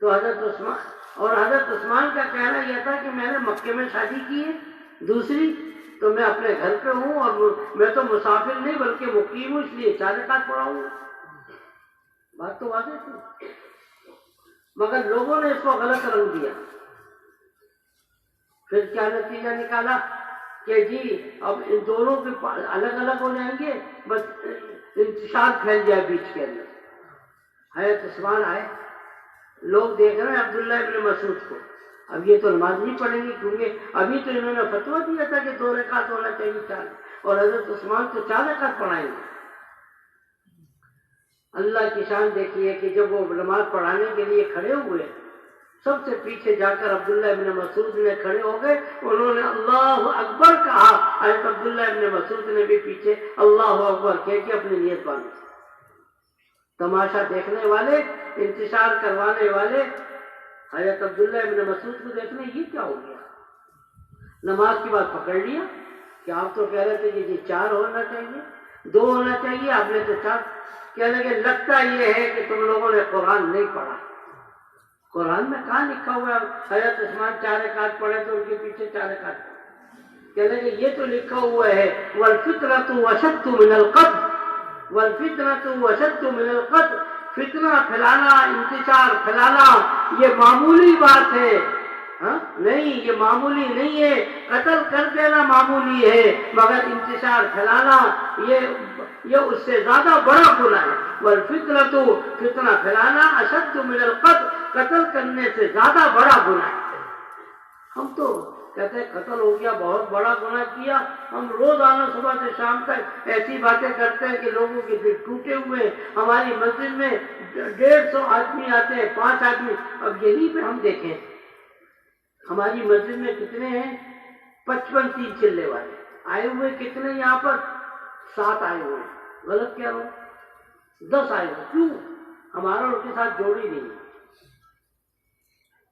تو حضرت عثمان کا کہنا یہ تھا کہ میں نے مکے میں شادی کی ہے, دوسری تو میں اپنے گھر پہ ہوں اور میں تو مسافر نہیں بلکہ مقیم ہوں, اس لیے 4 رکعت پڑھاؤں. بات تو واضح تھی مگر لوگوں نے اس کو غلط رنگ دیا. پھر کیا نتیجہ نکالا کہ جی اب ان دونوں کے الگ الگ ہو جائیں گے, بس انتشار پھیل جائے بیچ کے اندر. حضرت عثمان آئے, لوگ دیکھ رہے ہیں عبداللہ ابن مسعود کو, اب یہ تو نماز نہیں پڑھیں گے کیونکہ ابھی تو انہوں نے فتویٰ دیا تھا کہ 2 رکعت ہونا چاہیے 4, اور حضرت عثمان تو 4 رکعت پڑھائیں گے. اللہ کی شان دیکھیے کہ جب وہ نماز پڑھانے کے لیے کھڑے ہوئے, سب سے پیچھے جا کر عبداللہ ابن مسعود نے کھڑے ہو گئے, انہوں نے اللہ اکبر کہا. حضرت عبداللہ ابن مسعود نے بھی پیچھے اللہ اکبر کہہ کے اپنی نیت باندھی. تماشا دیکھنے والے, انتشار کروانے والے حضرت عبداللہ ابن مسعود کو دیکھنے یہ کیا ہو گیا. نماز کی بات پکڑ لیا کہ آپ تو کہہ رہے تھے کہ جی 4 ہونا چاہیے, 2 ہونا چاہیے, آپ نے تو 4. کہنے لگے لگتا یہ ہے کہ تم لوگوں نے قرآن نہیں پڑھا. قرآن میں کہاں لکھا ہوا ہے حضرت عثمان 4 رکعت پڑھے تو ان کے پیچھے 4 رکعت پڑھے؟ کہنے لگے یہ تو لکھا ہوا ہے والفتنة أشد من القتل, والفتنة أشد من القتل. فتنہ پھیلانا, انتشار پھیلانا یہ معمولی بات ہے. ہاں نہیں، یہ معمولی نہیں ہے، قتل کر دینا معمولی ہے، مگر انتشار پھیلانا یہ اس سے زیادہ بڑا گناہ ہے۔ والفتنۃ، فتنہ پھیلانا اشد من القتل، قتل کرنے سے زیادہ بڑا گناہ ہے۔ ہم تو کہتے ہیں قتل ہو گیا، بہت بڑا گناہ کیا، ہم روزانہ صبح سے شام تک ایسی باتیں کرتے ہیں کہ لوگوں کے دل ٹوٹے ہوئے ہیں۔ ہماری مسجد میں 150 آدمی آتے ہیں، 5 آدمی، اب یہیں پہ ہم دیکھیں ہماری مسجد میں کتنے ہیں، 55 3 چلے والے آئے ہوئے، کتنے یہاں پر 7 آئے ہوئے ہیں، غلط کیا ہو 10 آئے ہوئے، کیوں؟ ہمارا ان کے ساتھ جوڑ ہی نہیں،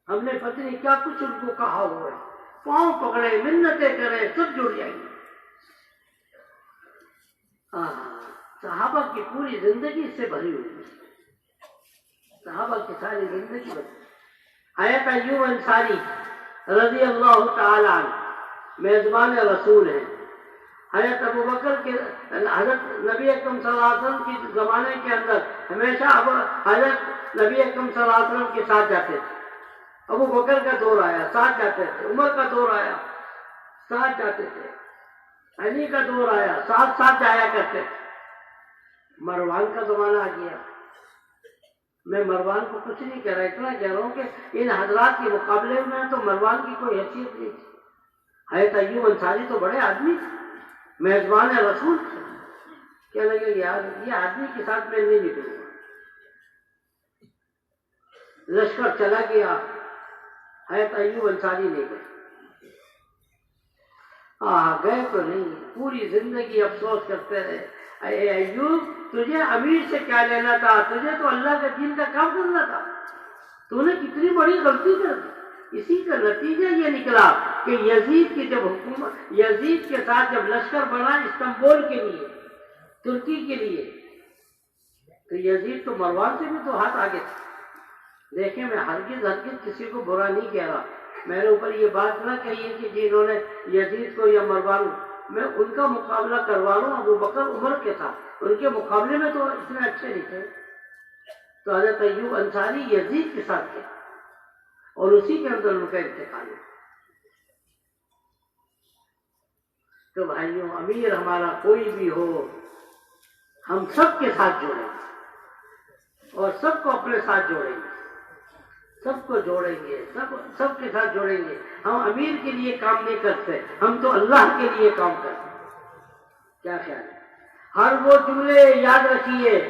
ہم نے پتہ نہیں کیا کچھ ان کو کہا ہوا ہے، پاؤں پکڑے، منتیں کریں، سب جڑ جائیں گے۔ صحابہ کی پوری زندگی اس سے بھری ہوئی ہے، صحابہ کی ساری زندگی بھری۔ حضرت ایوب انصاری رضی اللہ تعالی عنہ میزبان رسول ہیں۔ حضرت ابو بکر کے، حضرت نبی اکرم صلی اللہ علیہ وسلم کی زمانے کے اندر ہمیشہ حضرت نبی اکرم صلی اللہ علیہ وسلم کے ساتھ جاتے تھے۔ ابو بکر کا دور آیا، ساتھ جاتے تھے، عمر کا دور آیا، ساتھ جاتے تھے، علی کا دور آیا، ساتھ ساتھ جایا کرتے تھے۔ مروان کا زمانہ آ گیا، میں مروان کو کچھ نہیں کہہ رہا، اتنا کہہ رہا ہوں کہ ان حضرات کے مقابلے میں تو مروان کی کوئی حیثیت نہیں تھی۔ حضرت ایوب انصاری تو بڑے آدمی تھے، میزبان رسول تھے، کیا لگے یار یہ آدمی کے ساتھ میں نہیں نکلوں گا۔ لشکر چلا گیا، حضرت ایوب انصاری نہیں گئے، گئے تو نہیں، پوری زندگی افسوس کرتے رہے، اے ایوب تجھے امیر سے کیا لینا تھا، تجھے تو اللہ کے دین کا کام کرنا تھا، تو نے کتنی بڑی غلطی کر دی۔ اسی کا نتیجہ یہ نکلا کہ یزید کی جب حکومت، یزید کے ساتھ جب لشکر بنا استنبول کے لیے، ترکی کے لیے، تو یزید تو مروان سے بھی تو ہاتھ آگے تھا۔ دیکھیں میں ہرگز کسی کو برا نہیں کہہ رہا، میرے اوپر یہ بات نہ کہیے کہ جنہوں نے یزید کو یا مروان، میں ان کا مقابلہ کروا رہا ہوں ابو بکر عمر کے ساتھ، ان کے مقابلے میں تو اتنے اچھے نہیں تھے۔ تو حضرت ایوب انصاری یزید کے ساتھ تھے اور اسی کے اندر ان کا انتقال ہے۔ تو بھائیوں، امیر ہمارا کوئی بھی ہو، ہم سب کے ساتھ جوڑیں گے اور سب کو اپنے ساتھ جوڑیں گے، سب کو جوڑیں گے، سب کے ساتھ جوڑیں گے۔ ہم امیر کے لیے کام نہیں کرتے، ہم تو اللہ کے لیے کام کرتے ہیں۔ کیا خیال ہے؟ ہر وہ جملے یاد رکھیے،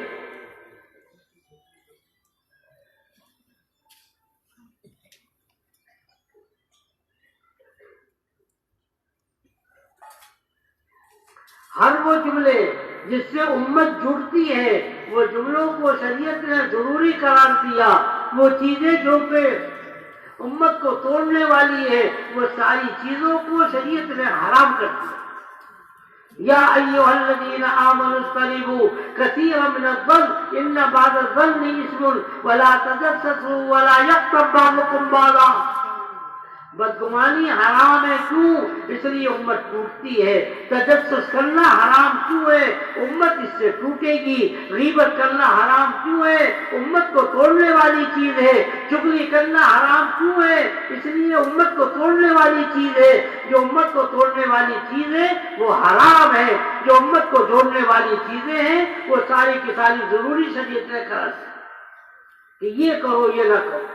ہر وہ جملے جس سے امت جڑتی ہے، وہ جملوں کو شریعت نے ضروری قرار دیا، وہ چیزیں جو کہ امت کو توڑنے والی ہے، وہ ساری چیزوں کو شریعت نے حرام کر دیا۔ یا ایھا الذین آمنوا اجتنبوا کثیرا من الظن ان بعض الظن اثم ولا تجسسوا ولا یغتب بعضکم بعضا۔ بدگمانی حرام ہے، کیوں؟ اس لیے امت ٹوٹتی ہے۔ تجسس کرنا حرام کیوں ہے؟ امت اس سے ٹوٹے گی۔ غیبت کرنا حرام کیوں ہے؟ امت کو توڑنے والی چیز ہے۔ چغلی کرنا حرام کیوں ہے؟ اس لیے امت کو توڑنے والی چیز ہے۔ جو امت کو توڑنے والی چیز ہے وہ حرام ہے، جو امت کو جوڑنے والی چیزیں ہیں وہ ساری کی ساری ضروری شریعت نے قرار دی کہ یہ کرو یہ نہ کرو۔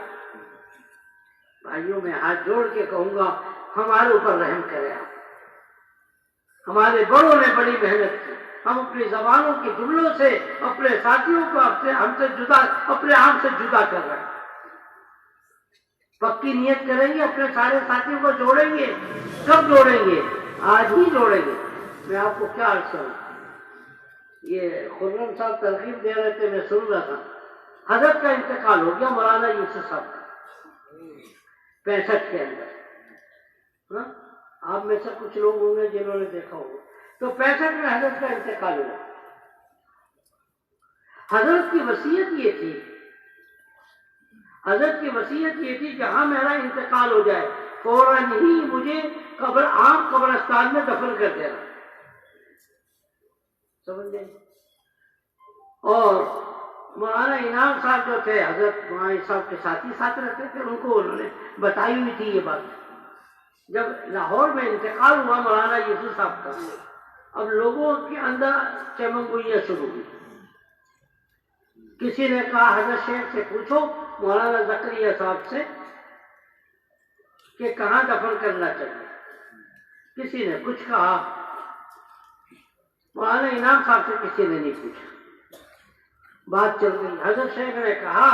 بھائیوں میں ہاتھ جوڑ کے کہوں گا، ہمارے اوپر رحم کرے آپ۔ ہمارے بڑوں نے بڑی محنت کی، ہم اپنی زبانوں کے جملوں سے اپنے ساتھیوں کو ہم سے جدا، اپنے آپ سے جدا کر رہے ہیں۔ پکی نیت کریں گے، اپنے سارے ساتھیوں کو جوڑیں گے۔ کب جوڑیں گے؟ آج ہی جوڑیں گے۔ میں آپ کو کیا عرض کروں، یہ خرم صاحب ترغیب دے رہے تھے، میں سن رہا تھا، حضرت کا انتقال ہو گیا مولانا یوسف صاحب کا 65 کے اندر۔ آپ میں سے کچھ لوگ ہوں گے جنہوں نے دیکھا ہوگا، تو 65 میں حضرت کا انتقال ہوا۔ حضرت کی وصیت یہ تھی، حضرت کی وصیت یہ تھی کہ ہاں میرا انتقال ہو جائے فوراً ہی مجھے عام قبرستان میں دفن کر دینا، سمجھ گئے؟ اور مولانا انعام صاحب جو تھے حضرت مولانا صاحب کے ساتھ رہتے تھے، ان کو انہوں نے بتائی ہوئی تھی یہ بات۔ جب لاہور میں انتقال ہوا مولانا یوسف صاحب کا، اب لوگوں کے اندر چمنگوئیاں شروع ہوئی۔ کسی نے کہا حضرت شیخ سے پوچھو مولانا زکریا صاحب سے کہ کہاں دفن کرنا چاہیے۔ کسی نے کچھ کہا، مولانا انعام صاحب سے کسی نے نہیں پوچھا۔ بات چل گئی، حضرت شیخ نے کہا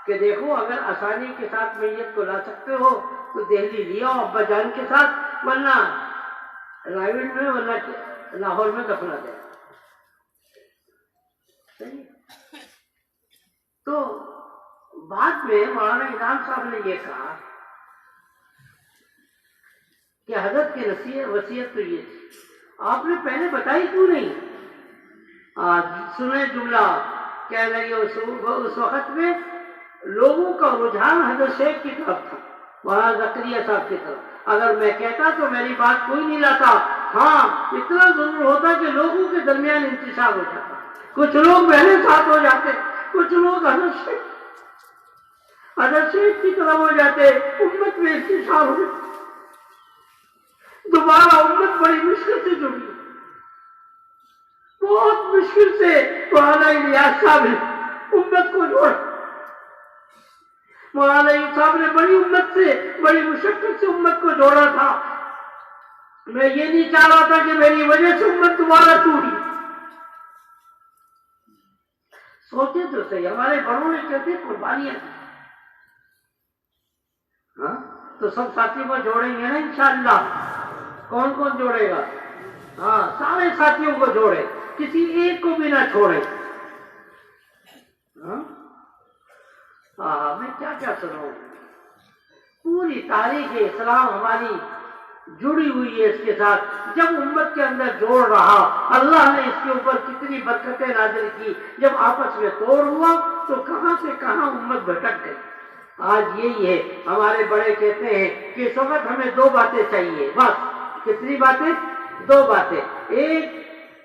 کہ دیکھو اگر آسانی کے ساتھ میت کو لا سکتے ہو تو دہلی لیا ابا جان کے ساتھ، ورنہ رائیوڈ میں ورنہ لاہور میں دفنا دے۔ تو بعد میں مولانا انعام صاحب نے یہ کہا کہ حضرت کی وصیت تو یہ تھی، آپ نے پہلے بتائی کیوں نہیں؟ آج سنے جملہ کہنے لگے اس وقت میں لوگوں کا رجحان حضرت شیخ کی طرف تھا، مولانا زکریا صاحب کی طرف۔ اگر میں کہتا تو میری بات کوئی نہیں لاتا، ہاں اتنا ضرور ہوتا کہ لوگوں کے درمیان انتشار ہو جاتا، کچھ لوگ میرے ساتھ ہو جاتے، کچھ لوگ حضرت شیخ کی طرف ہو جاتے، امت میں انتشار ہو جاتا۔ دوبارہ امت بڑی مشکل سے جڑی، بہت مشکل سے مولانا الیاس صاحب نے امت کو جوڑا۔ مولانا الیاس صاحب نے بڑی امت سے بڑی مشقت سے امت کو جوڑا تھا۔ میں یہ نہیں چاہ رہا تھا کہ میری وجہ سے امت دوبارہ ٹوٹی۔ سوچے تو صحیح، ہمارے بڑوں نے کہتے قربانیاں دی، ہاں تو سب ساتھی کو جوڑیں گے نا انشاءاللہ۔ کون کون جوڑے گا؟ ہاں سارے ساتھیوں کو جوڑے، کسی ایک کو بھی نہ چھوڑے۔ ہاں میں کیا کیا سناؤں، پوری تاریخ اسلام ہماری جڑی ہوئی ہے اس کے ساتھ۔ جب امت کے اندر جوڑ رہا، اللہ نے اس کے اوپر کتنی برکتیں نازل کی۔ جب آپس میں توڑ ہوا تو کہاں سے کہاں امت بھٹک گئی۔ آج یہی ہے، ہمارے بڑے کہتے ہیں کہ اس وقت ہمیں دو باتیں چاہیے بس۔ کتنی باتیں؟ دو باتیں۔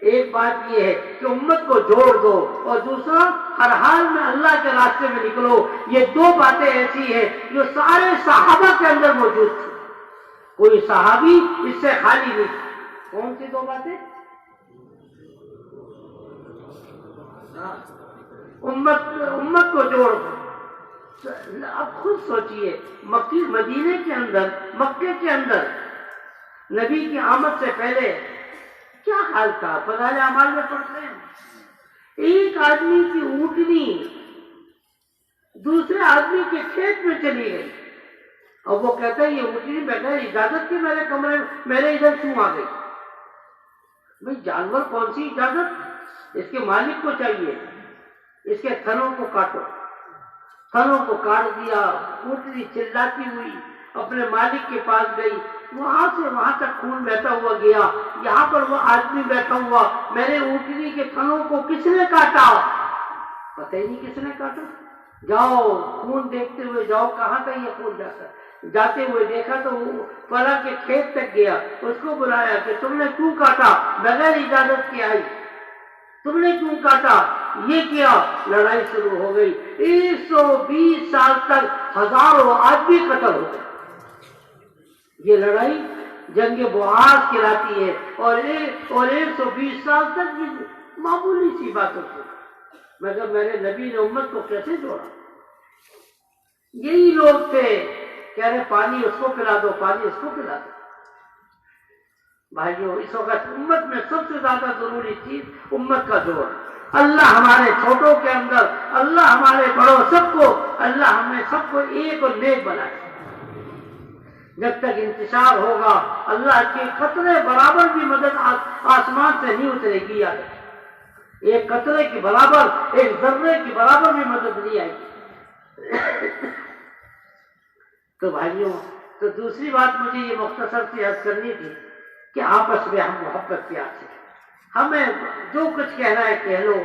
ایک بات یہ ہے کہ امت کو جوڑ دو، اور دوسرا ہر حال میں اللہ کے راستے میں نکلو۔ یہ دو باتیں ایسی ہیں جو سارے صحابہ کے اندر موجود تھی، کوئی صحابی اس سے خالی نہیں تھا۔ کون سی دو باتیں؟ امت کو جوڑ دو۔ اب خود سوچئے، مدینے کے اندر، مکے کے اندر نبی کی آمد سے پہلے کیا حال تھا؟ فضائل اعمال میں پڑھتے ہیں، ایک آدمی کی اونٹنی دوسرے آدمی کے کھیت میں چلی گئی، اور وہ کہتا ہے یہ اونٹنی بغیر اجازت کے میرے کمرے میرے ادھر کیوں آ گئی؟ بھئی جانور کون سی اجازت؟ اس کے مالک کو چاہیے، اس کے تھنوں کو کاٹو۔ تھنوں کو کاٹ دیا، اونٹنی چلاتی ہوئی اپنے مالک کے پاس گئی، وہاں سے وہاں تک خون بہتا ہوا گیا، یہاں پر وہ آدمی بیٹھا ہوا، میرے اونٹنی کے تھنوں کو کس نے کاٹا؟ پتہ ہی نہیں کس نے کاٹا۔ جاؤ خون دیکھتے ہوئے جاؤ، کہاں کا یہ خون جاتا ہے؟ جاتے ہوئے دیکھا تو وہ فلاں کے کھیت تک گیا، اس کو بلایا کہ تم نے کیوں کاٹا؟ بغیر اجازت کے آئی، تم نے کیوں کاٹا؟ یہ کیا؟ لڑائی شروع ہو گئی۔ 120 سال تک ہزاروں آدمی قتل ہو گئے۔ یہ لڑائی جنگ بوآز کہلاتی ہے، اور 120 سال تک یہ معمولی سی بات ہوتی ہے، مگر میرے نبی نے امت کو کیسے جوڑا؟ یہی لوگ تھے کہہ رہے پانی اس کو پلا دو، پانی اس کو پلا دو۔ بھائیو، اس وقت امت میں سب سے زیادہ ضروری چیز امت کا جوڑ۔ اللہ ہمارے چھوٹوں کے اندر، اللہ ہمارے بڑوں، سب کو اللہ ہمیں سب کو ایک اور نیک بنائے۔ جب تک انتشار ہوگا اللہ کے قطرے برابر بھی مدد آسمان سے نہیں اترے گی۔ یاد، ایک قطرے کی برابر، ایک ذرے کی برابر بھی مدد نہیں آئے گی۔ تو بھائیوں، تو دوسری بات مجھے یہ مختصر سی عرض کرنی تھی کہ آپس میں ہم محبت کیا سے، ہمیں جو کچھ کہنا ہے کہہ لو،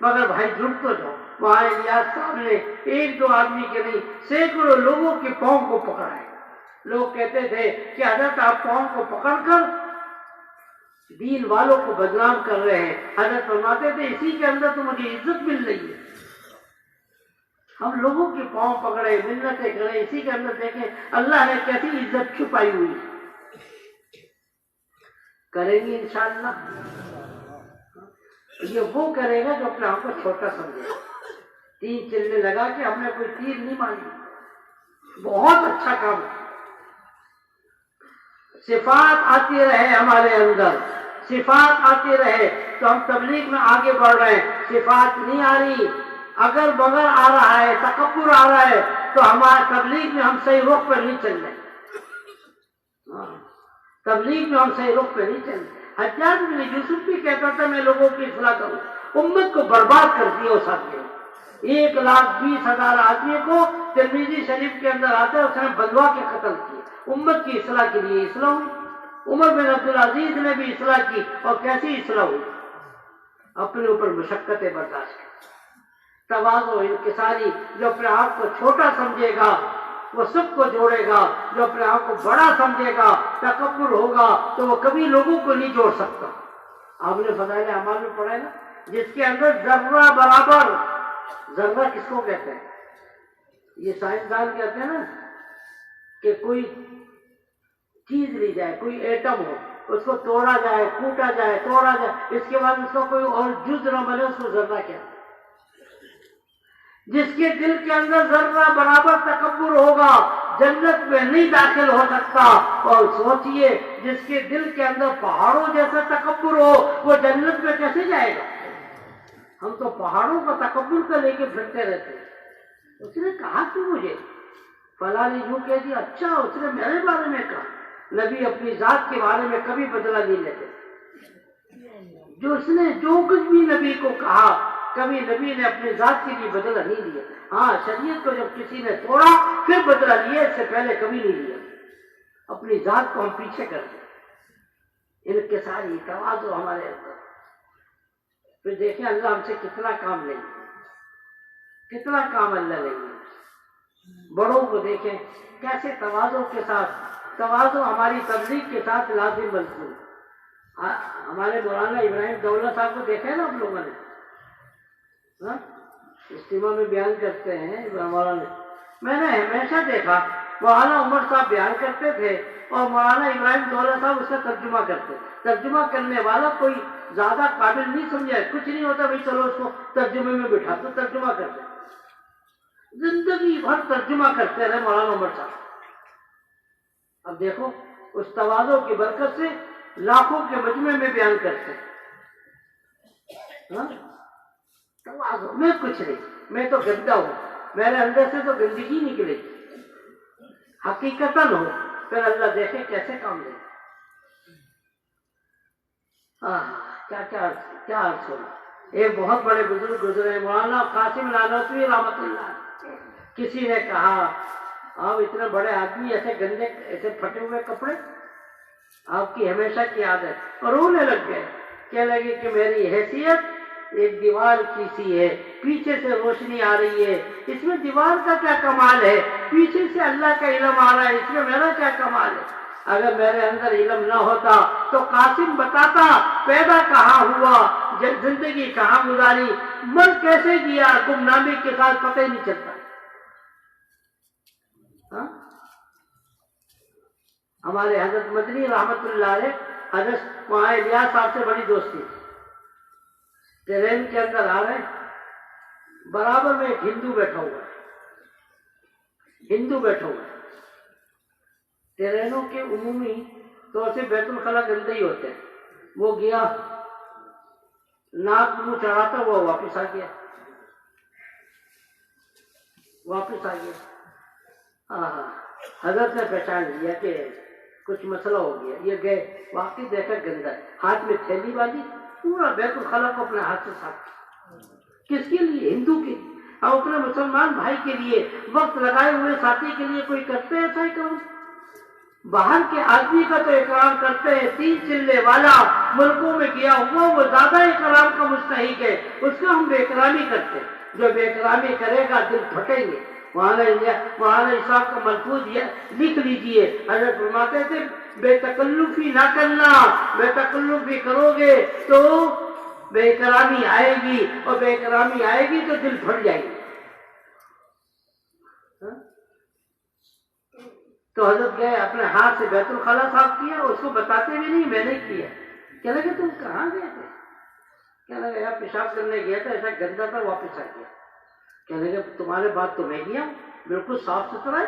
مگر بھائی جڑ تو جاؤ۔ وہاں الیاس صاحب نے ایک دو آدمی کے نہیں سینکڑوں لوگوں کے پاؤں کو پکڑا ہے۔ لوگ کہتے تھے کہ حضرت آپ پاؤں کو پکڑ کر دین والوں کو بدنام کر رہے ہیں۔ حضرت فرماتے تھے اسی کے اندر تو مجھے عزت مل رہی ہے، ہم لوگوں کے پاؤں پکڑے منتیں کرے, اسی کے اندر دیکھیں اللہ نے کیسی عزت چھپائی ہوئی. کریں گے انشاءاللہ. یہ وہ کرے گا جو اپنے آپ کو چھوٹا سمجھے گا. 3 چلے لگا کے ہم نے کوئی تیر نہیں ماری, بہت اچھا کام ہے. صفات آتی رہے ہمارے اندر, صفات آتی رہے تو ہم تبلیغ میں آگے بڑھ رہے ہیں. صفات نہیں آ رہی, اگر بغیر آ رہا ہے, تکبر آ رہا ہے, تو ہمارے تبلیغ میں ہم صحیح رخ پر نہیں چل رہے. تبلیغ میں ہم صحیح رخ پہ نہیں چل رہے. حجاج بن یوسف بھی کہتا تھا میں لوگوں کی اصلاح کروں, امت کو برباد کر دیا اس آدمی نے. 1,20,000 آدمی کو ترمذی شریف کے اندر آتا ہے, اس نے بلوا کے قتل کیا. امت کی اصلاح کے لیے اصلاح ہوئی. عمر بن عبدالعزیز نے بھی اصلاح کی, اور کیسی اصلاح ہوئی؟ اپنے اوپر مشقتیں برداشت کی. تواضع, انکساری, جو اپنے آپ کو چھوٹا سمجھے گا وہ سب کو جوڑے گا, جو اپنے آپ کو بڑا سمجھے گا, تکبر ہوگا, تو وہ کبھی لوگوں کو نہیں جوڑ سکتا. آپ نے فضائل اعمال میں پڑھا ہے نا, جس کے اندر ذرہ برابر, ذرہ کس کو کہتے ہیں؟ یہ سائنسدان کہتے ہیں نا کہ کوئی چیز لی جائے, کوئی ایٹم ہو, اس کو توڑا جائے, کوٹا جائے, توڑا جائے, اس کے بعد اس کا کوئی اور جز نہ بنے, اس کو ذرہ کہتے ہیں. جس کے دل کے اندر ذرہ برابر تکبر ہوگا جنت میں نہیں داخل ہو سکتا. اور سوچئے جس کے دل کے اندر پہاڑوں جیسا تکبر ہو وہ جنت میں کیسے جائے گا؟ ہم تو پہاڑوں کا تکبر کا لے کے پھرتے رہتے ہیں. اس نے کہا کہ مجھے فلاں نے یوں کہہ دیا, اچھا اس نے میرے بارے میں کہا. نبی اپنی ذات کے بارے میں کبھی بدلہ نہیں لیتے. جو اس نے جو کچھ بھی نبی کو کہا, کبھی نبی نے اپنی ذات کے لیے بدلہ نہیں لیا. ہاں, شریعت کو جب کسی نے توڑا پھر بدلہ لیا, اس سے پہلے کبھی نہیں لیا. اپنی ذات کو ہم پیچھے کر دیں. انکساری, تواضع ہمارے اندر. پھر دیکھیں اللہ ہم سے کتنا کام لیں گے, کتنا کام اللہ لیں گے. بڑوں کو دیکھیں کیسے تواضع کے ساتھ, تواضع ہماری تبلیغ کے ساتھ لازم ملزوم. ہمارے مولانا ابراہیم دولہ صاحب کو دیکھا ہے نا آپ لوگوں نے, اجتماع میں بیان کرتے ہیں مولانا. میں نے ہمیشہ دیکھا مولانا عمر صاحب بیان کرتے تھے اور مولانا ابراہیم دولہ صاحب اس کا ترجمہ کرتے. ترجمہ کرنے والا کوئی زیادہ قابل نہیں سمجھا, کچھ نہیں ہوتا بھائی چلو اس کو ترجمے میں بٹھا تو ترجمہ کرتے. زندگی بھر ترجمہ کرتے رہے مولانا عمر صاحب. اب دیکھو اس تواضع کی برکت سے لاکھوں کے مجمع میں بیان کرتے. تواضع, میں کچھ نہیں, میں تو گندا ہوں, میرے اندر سے تو گندگی نکلے گی. حقیقتاً ہو, پھر اللہ دیکھے کیسے کام لے. کیا عرض ہونا. ایک بہت بڑے بزرگ گزرے, مولانا قاسم نانوتوی رحمۃ اللہ. کسی نے کہا آپ اتنے بڑے آدمی, ایسے گندے, ایسے پھٹے ہوئے کپڑے, آپ کی ہمیشہ کی عادت. اور رونے لگ گئے, کہنے لگے کہ میری حیثیت ایک دیوار کی سی ہے, پیچھے سے روشنی آ رہی ہے, اس میں دیوار کا کیا کمال ہے, پیچھے سے اللہ کا علم آ رہا ہے, اس میں میرا کیا کمال ہے. اگر میرے اندر علم نہ ہوتا تو قاسم بتاتا پیدا کہاں ہوا, زندگی کہاں گزاری, مر کیسے گیا, گمنامی کے ساتھ پتہ ہی نہیں چلتا. ہمارے حضرت مدنی رحمت اللہ علیہ, حضرت وہاں الیاس صاحب سے بڑی دوستی. ٹرین کے اندر آ رہے, برابر میں ایک ہندو بیٹھا ہوا ہے, ہندو بیٹھا ہوا ہے. ٹرینوں کے عمومی طور سے بیت الخلا گندے ہی ہوتے ہیں. وہ گیا, ناک منہ چڑھاتا ہوا واپس آ گیا, واپس آ گیا. حضرت نے پہچان لیا کہ کچھ مسئلہ ہو گیا. یہ گئے, واقعی دیکھا گندا ہے, ہاتھ میں تھیلی باندھی, پورا بیت الخلا کو اپنے ہاتھ سے صاف کیا. کس کے لیے؟ ہندو کے لیے. اور اپنے مسلمان بھائی کے لیے, وقت لگائے ہوئے ساتھی کے لیے کوئی کرتے ہیں ایسا ہی کروں. باہر کے آدمی کا تو اکرام کرتے ہیں, 3 چلے والا ملکوں میں گیا ہوا وہ زیادہ اکرام کا مستحق ہے, اس کا ہم بے اکرامی کرتے ہیں. جو بے اکرامی کرے گا دل پھٹیں گے. مولانا صاحب کا ملفوظ لکھ لیجئے. حضرت فرماتے تھے بے تکلفی نہ کرنا, بے تکلفی کرو گے تو بے اکرامی آئے گی, اور بے اکرامی آئے گی تو دل پھٹ جائے گی. تو حضرت گئے اپنے ہاتھ سے بیت الخلا صاف کیا، اس کو بتاتے بھی نہیں میں نے کیا. کہنے لگے تم کہاں گئے تھے؟ کہنے لگے یار پیشاب کرنے گیا تھا، ایسا گندا تھا واپس آ گیا. کہنے لگے تمہارے بات تو میں کیا ہوں، بالکل صاف ستھرا ہے.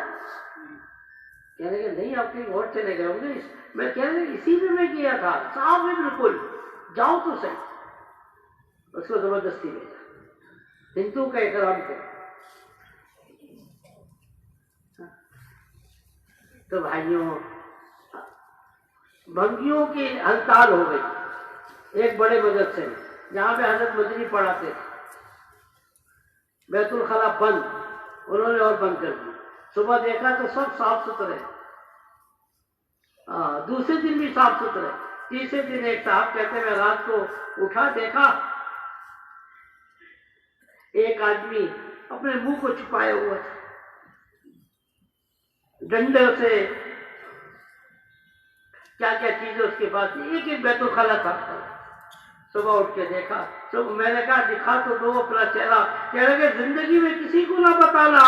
کہنے لگے نہیں آپ کہیں اور چلے گئے ہوں گے. میں کہنے لگے اسی میں کیا تھا، صاف ہے بالکل، جاؤ تو صحیح. اس کو زبردستی بھیجا. ہندو کا احترام کرو. تو بھائیوں بھنگیوں کی ہڑتال ہو گئی ایک بڑے مدرسے میں جہاں پہ حضرت مدنی پڑھاتے تھے. بیت الخلا بند، انہوں نے اور بند کر دی. صبح دیکھا تو سب صاف ستھرے، دوسرے دن بھی صاف ستھرے. تیسرے دن ایک صاحب کہتے ہیں میں رات کو اٹھا دیکھا ایک آدمی اپنے منہ کو چھپائے ہوا تھا، ڈنڈے سے کیا کیا چیزیں اس کے پاس، ایک ایک بیت الخلا تھا. صبح اٹھ کے دیکھا، صبح میں نے کہا دکھا تو دو اپنا چہرہ. کہہ رہے کہ زندگی میں کسی کو نہ بتانا.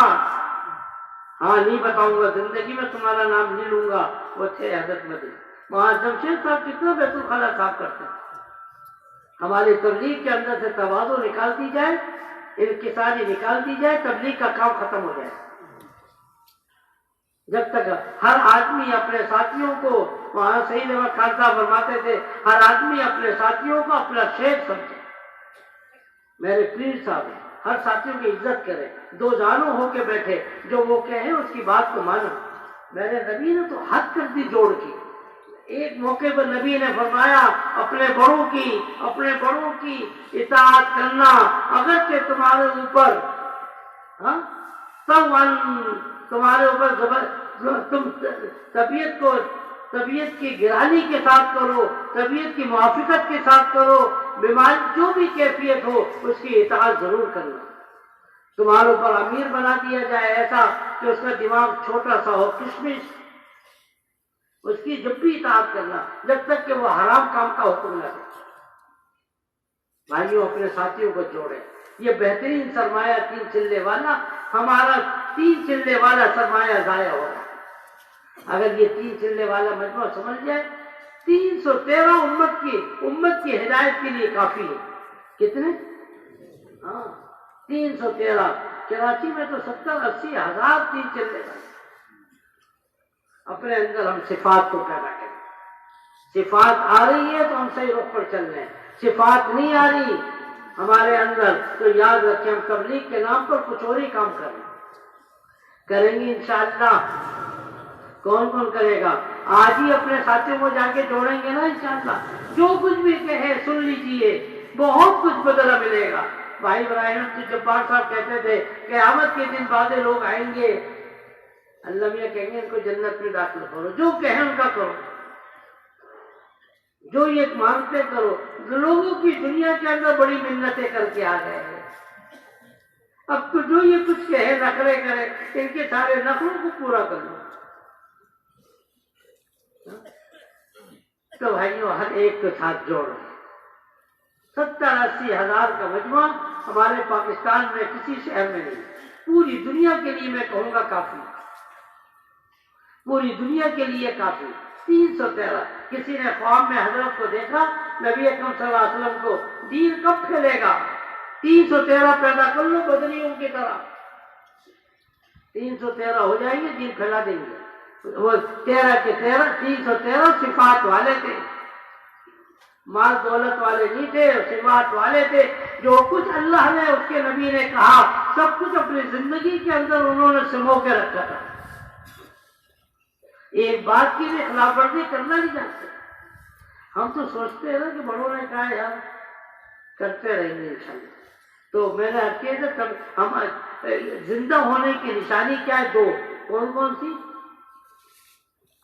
ہاں نہیں بتاؤں گا، زندگی میں تمہارا نام نہیں لوں گا. وہ تھے حضرت مدنی. وہاں جمشید صاحب کتنا بیت الخلا صاف کرتے ہیں. ہماری تبلیغ کے اندر سے تواضع نکال دی جائے، انکساری نکال دی جائے، تبلیغ کا کام ختم ہو جائے. جب تک ہر آدمی اپنے ساتھیوں کو، وہاں سید احمد خان صاحب فرماتے تھے ہر آدمی اپنے ساتھیوں کو اپنا شیخ سمجھے. میرے پیر صاحب ہیں، ہر ساتھیوں کی عزت کرے، دو جانوں ہو کے بیٹھے، جو وہ کہیں اس کی بات کو مانو. میرے نبی نے تو حد کر دی جوڑ کی. ایک موقع پر نبی نے فرمایا اپنے بڑوں کی اطاعت کرنا، اگرچہ تمہارے اوپر تمہارے اوپر تم طبیعت کی گرانی کے ساتھ کرو، طبیعت کی موافقت کے ساتھ کرو، بیماری جو بھی کیفیت ہو اس کی اطاعت ضرور کرنا. تمہارے اوپر امیر بنا دیا جائے ایسا کہ اس کا دماغ چھوٹا سا ہو، کشمش، اس کی جب بھی اطاعت کرنا جب تک کہ وہ حرام کام کا حکم نہ دے. بھائیوں اپنے ساتھیوں کو جوڑے. یہ بہترین سرمایہ 3 چلے والا، ہمارا 3 چلے والا سرمایہ ضائع ہو رہا ہے. اگر یہ 3 چلے والا مجموعہ سمجھ جائے 313 امت کی ہدایت کے لیے کافی ہے. کتنے؟ 313. کراچی میں تو 70-80 ہزار 3 چلے والے. اپنے اندر ہم صفات کو پیدا کریں. صفات آ رہی ہے تو ہم صحیح رخ پر چل رہے ہیں، صفات نہیں آ رہی ہمارے اندر تو یاد رکھیں ہم تبلیغ کے نام پر کچھ اور ہی کام کریں گے انشاءاللہ. کون کون کرے گا؟ آج ہی اپنے ساتھیوں کو جا کے جوڑیں گے نا انشاءاللہ. جو کچھ بھی کہے سن لیجئے، بہت کچھ بدلہ ملے گا. بھائی ابراہیم عبد الجبار صاحب کہتے تھے قیامت کے دن بعد لوگ آئیں گے، اللہ میاں کہیں گے ان کو جنت میں داخل کرو، جو کہیں ان کا کرو، جو یہ مانگتے کرو. لوگوں کی دنیا کے اندر بڑی منتیں کر کے آ گئے ہیں. اب تو جو یہ کچھ کہے نخرے کرے، ان کے سارے نخروں کو پورا کر لو. تو بھائیوں ہر ایک کے ساتھ جوڑ رہے. 70-80 ہزار کا مجموعہ ہمارے پاکستان میں کسی شہر میں نہیں، پوری دنیا کے لیے میں کہوں گا کافی، پوری دنیا کے لیے کافی. 313. کسی نے خواب میں حضرت کو دیکھا، نبی اکرم صلی اللہ علیہ وسلم کو، دین کب پھیلے گا؟ 313 پیدا کر لو بدنیوں کی طرح، 313 ہو جائیں گے، دین پھیلا دیں گے. وہ 13 کے 13 313 صفات والے تھے، مال دولت والے نہیں تھے، صفات والے تھے. جو کچھ اللہ نے اس کے نبی نے کہا سب کچھ اپنی زندگی کے اندر انہوں نے سمو کے رکھا تھا. ایک بات کی بھی خلاف ورزی کرنا نہیں چاہتے. ہم تو سوچتے ہیں نا کہ بڑوں نے کہا یار کرتے رہیں گے انشاءاللہ. تو میں نے ہر چیز ہم زندہ ہونے کی نشانی کیا ہے؟ 2. کون سی؟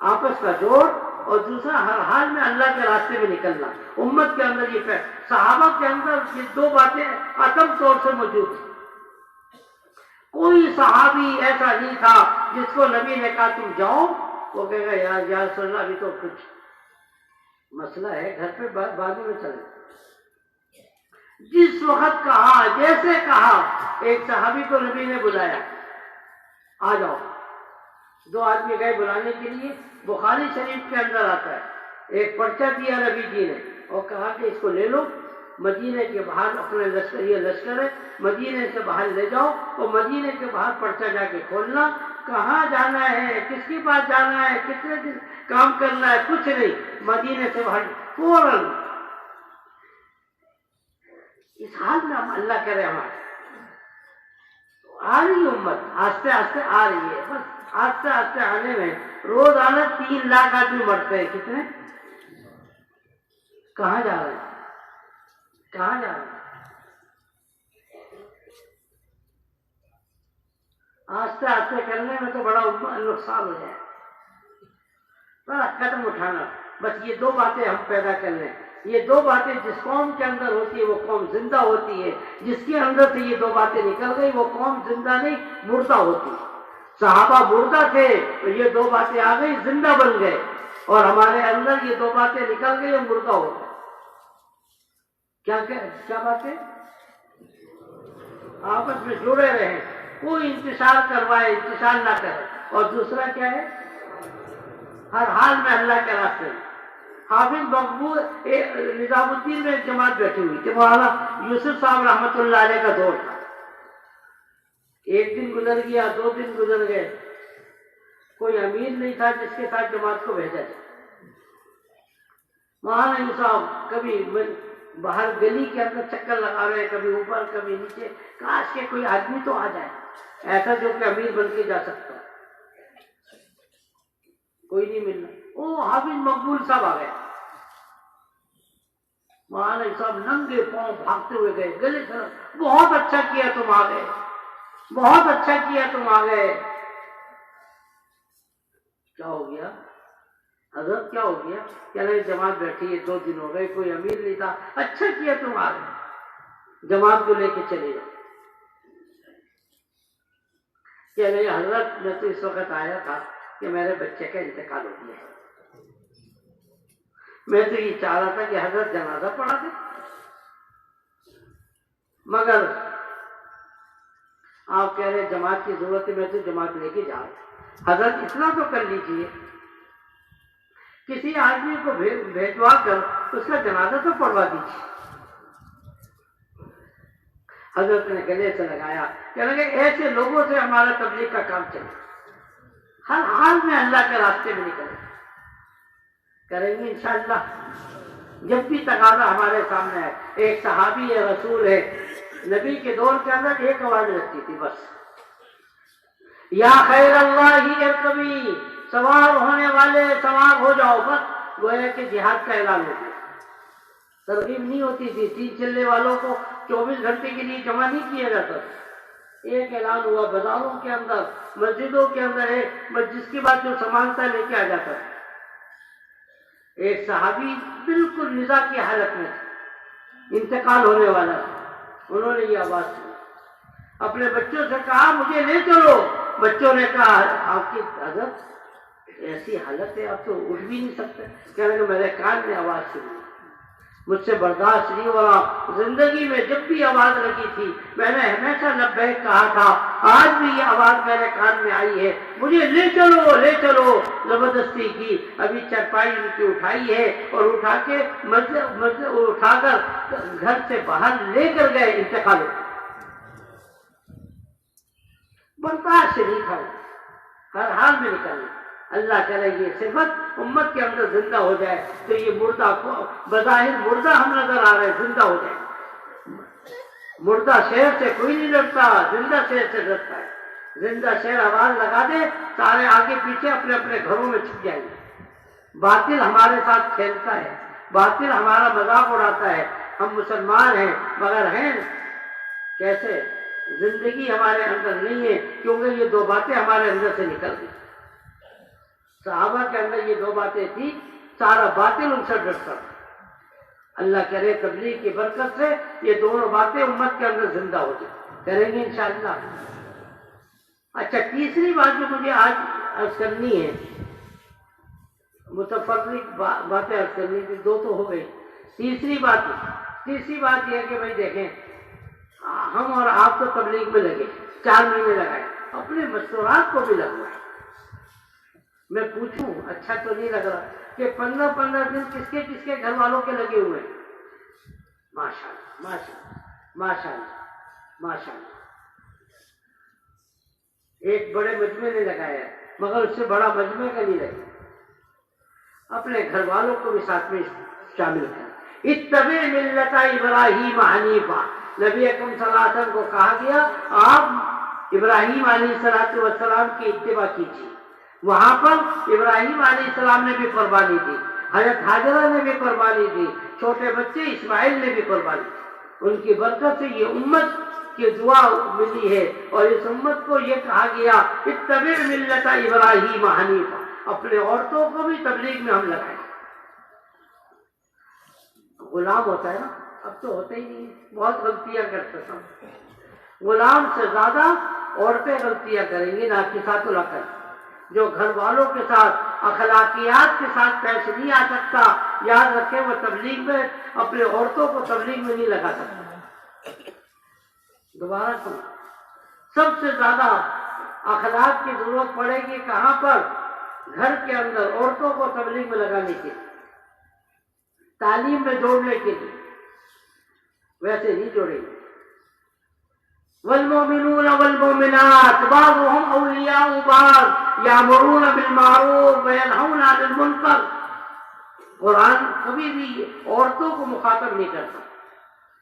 آپس کا جوڑ، اور دوسرا ہر حال میں اللہ کے راستے میں نکلنا. امت کے اندر یہ صحابہ کے اندر یہ 2 باتیں عدم طور سے موجود ہیں. کوئی صحابی ایسا نہیں تھا جس کو نبی نے کہا تم جاؤ وہ کہے گا یا رسول اللہ ابھی تو کچھ مسئلہ ہے گھر پہ بازو میں چلے. جس وقت کہا، جیسے کہا، ایک صحابی کو نبی نے بلایا، آ جاؤ. دو آدمی گئے بلانے کے لیے، بخاری شریف کے اندر آتا ہے، ایک پرچہ دیا نبی جی نے اور کہا کہ اس کو لے لو، مدینے کے باہر اپنے لشکر، یہ لشکر ہے، مدینے سے باہر لے جاؤ اور مدینے کے باہر پرچہ جا کے کھولنا، کہاں جانا ہے، کس کے پاس جانا ہے، کتنے دن کام کرنا ہے، کچھ نہیں، مدینے سے باہر فوراً۔ اس حال میں ہم اللہ کرے ہمارے آ رہی امت، آہستہ آہستہ آ رہی ہے، بس آہستہ آہستہ آنے میں روزانہ 3 لاکھ آدمی مرتے ہیں، کتنے؟ کہاں جا رہے ہیں، کہاں جا رہے ہیں؟ آہستہ آہستہ کرنے میں تو بڑا نقصان ہو جائے، بڑا قدم اٹھانا، بس یہ 2 باتیں ہم پیدا کر لیں، یہ 2 باتیں جس قوم کے اندر ہوتی ہے وہ قوم زندہ ہوتی ہے، جس کے اندر سے یہ 2 باتیں نکل گئی وہ قوم زندہ نہیں مردہ ہوتی ہے۔ صحابہ مردہ تھے تو یہ 2 باتیں آ گئی، زندہ بن گئے، اور ہمارے اندر یہ 2 باتیں نکل گئی اور مردہ ہو گئے۔ کیا باتیں؟ آپس میں جڑے رہیں، کوئی انتشار کروائے انتشار نہ کرے، اور دوسرا کیا ہے؟ ہر حال میں اللہ کے راستے میں۔ حافظ مقبول نظام الدین میں ایک جماعت بیٹھی ہوئی تھی، مولانا یوسف صاحب رحمۃ اللہ علیہ کا دور تھا، 1 دن گزر گیا، 2 دن گزر گئے، کوئی امیر نہیں تھا جس کے ساتھ جماعت کو بھیجا جائے۔ مولانا یوسف صاحب کبھی باہر گلی کے اندر چکر لگا رہے ہیں، کبھی اوپر کبھی نیچے، کاش کہ کوئی آدمی تو آ جائے ایسا جو کہ امیر بن کے جا سکتا، کوئی نہیں ملنا۔ وہ حافظ مقبول صاحب آ گئے، مولانا صاحب ننگے پاؤں بھاگتے ہوئے گئے، گلے سے بہت اچھا کیا تم آ گئے، بہت اچھا کیا تم آ گئے۔ کیا ہو گیا حضرت، کیا ہو گیا؟ کہہ رہے جماعت بیٹھی ہے، 2 دن ہو گئے، کوئی امیر نہیں تھا، اچھا کیا تم آ گئے، جماعت کو لے کے چلے جاؤ۔ کہہ رہے حضرت میں تو اس وقت آیا تھا کہ میرے بچے کا انتقال ہو گیا، میں تو یہ چاہ رہا تھا کہ حضرت جنازہ پڑھا دے، مگر آپ کہہ رہے جماعت کی ضرورت ہے، میں تو جماعت لے کے جا رہا ہوں۔ حضرت اتنا تو کر لیجئے، کسی آدمی کو بھیجوا کر اس کا جنازہ تو پڑھوا دیجیے۔ حضرت نے گلے سے لگایا، کہنے لگے ایسے لوگوں سے ہمارا تبلیغ کا کام چلے، ہر حال میں اللہ کے راستے میں نکلیں، کریں گے انشاءاللہ جب بھی تقاضا ہمارے سامنے ہے۔ ایک صحابی ہے، رسول ہے، نبی کے دور کے اندر ایک آواز لگتی تھی بس، یا خیر اللہ ارکبی، سوار ہونے والے سوار ہو جاؤ، بس گویا کہ جہاد کا اعلان ہو گیا۔ ترغیب نہیں ہوتی تھی، 3 چلنے والوں کو 24 گھنٹے کے لیے جمع نہیں کیا جاتا، ایک اعلان ہوا بازاروں کے اندر، مسجدوں کے اندر ہے، جس کے بعد جو سامان تھا لے کے آ جاتا تھا۔ ایک صحابی بالکل نزاع کی حالت میں تھا، انتقال ہونے والا تھا، انہوں نے یہ آواز سنی، اپنے بچوں سے کہا مجھے لے چلو، بچوں نے کہا آپ کی حضرت ایسی حالت ہے آپ تو اٹھ بھی نہیں سکتے، کہنے کہ میرے کان میں آواز سنی، مجھ سے برداشت نہیں ہو رہا، زندگی میں جب بھی آواز لگی تھی میں نے ہمیشہ لبیک کہا تھا، آج بھی یہ آواز میرے کان میں آئی ہے، مجھے لے چلو لے چلو، زبردستی کی، ابھی چرپائی ان کی اٹھائی ہے اور اٹھا کے مسجد اٹھا کر گھر سے باہر لے کر گئے، انتقال ہو گیا۔ برداشت نہیں تھا، ہر حال میں نکلنا، اللہ کرے یہ صفت امت کے اندر زندہ ہو جائے تو یہ مردہ کو بظاہر مردہ ہم نظر آ رہے ہیں، زندہ ہو جائے۔ مردہ شہر سے کوئی نہیں ڈرتا، زندہ شہر سے ڈرتا ہے۔ زندہ شہر آواز لگا دے، سارے آگے پیچھے اپنے اپنے گھروں میں چھپ جائیں گے۔ باطل ہمارے ساتھ کھیلتا ہے، باطل ہمارا مذاق اڑاتا ہے، ہم مسلمان ہیں مگر ہیں کیسے؟ زندگی ہمارے اندر نہیں ہے، کیونکہ یہ 2 باتیں ہمارے اندر سے نکل گئی۔ صحابہ کے اندر یہ 2 باتیں تھی، سارا باطل ان سے ڈرتا تھا۔ اللہ کرے تبلیغ کی برکت سے یہ دونوں باتیں امت کے اندر زندہ ہو جائیں، کریں گے انشاءاللہ۔ اچھا، تیسری بات جو مجھے آج عرض کرنی ہے، متفرق باتیں عرض کرنی تھی، 2 تو ہو گئی، تیسری بات یہ ہے کہ بھائی دیکھیں، ہم اور آپ تو تبلیغ میں لگے، 4 مہینے لگائے، اپنے مستورات کو بھی لگوائے، میں پوچھوں اچھا تو نہیں لگ رہا کہ 15 دن کس کے گھر والوں کے لگے ہوئے ہیں. ماشاءاللہ ماشاءاللہ ماشاءاللہ ماشاءاللہ. ایک بڑے مجمع نے لگایا مگر اس سے بڑا مجمع کا نہیں لگا. اپنے گھر والوں کو بھی ساتھ میں شامل کر. اتبع ملت ابراہیم حنیفا. نبی اکرم صلی اللہ علیہ وسلم کو کہا گیا آپ ابراہیم علیہ السلام کی اتباع کیجیے. وہاں پر ابراہیم علیہ السلام نے بھی قربانی دی, حضرت ہاجرہ نے بھی قربانی دی, چھوٹے بچے اسماعیل نے بھی قربانی دی. ان کی برکت سے یہ امت کی دعا ملی ہے اور اس امت کو یہ کہا گیا اتبع ملت ابراہیم حنیفا. اپنے عورتوں کو بھی تبلیغ میں ہم لگائیں. غلام ہوتا ہے نا, اب تو ہوتا ہی نہیں, بہت غلطیاں کرتے ہیں. غلام سے زیادہ عورتیں غلطیاں کریں گی, ناقصات العقل. جو گھر والوں کے ساتھ اخلاقیات کے ساتھ پیش نہیں آ سکتا, یاد رکھے وہ تبلیغ میں اپنے عورتوں کو تبلیغ میں نہیں لگا سکتا. دوبارہ سن, سب سے زیادہ اخلاق کی ضرورت پڑے گی کہاں پر؟ گھر کے اندر عورتوں کو تبلیغ میں لگانے کے لیے, تعلیم میں جوڑنے کے لیے. ویسے نہیں جوڑیں گے. والمؤمنون والمؤمنات بعضهم اولیاء بعض یامرون بالمعروف وینہون عن المنکر. قرآن کبھی بھی عورتوں کو مخاطب نہیں کرتا.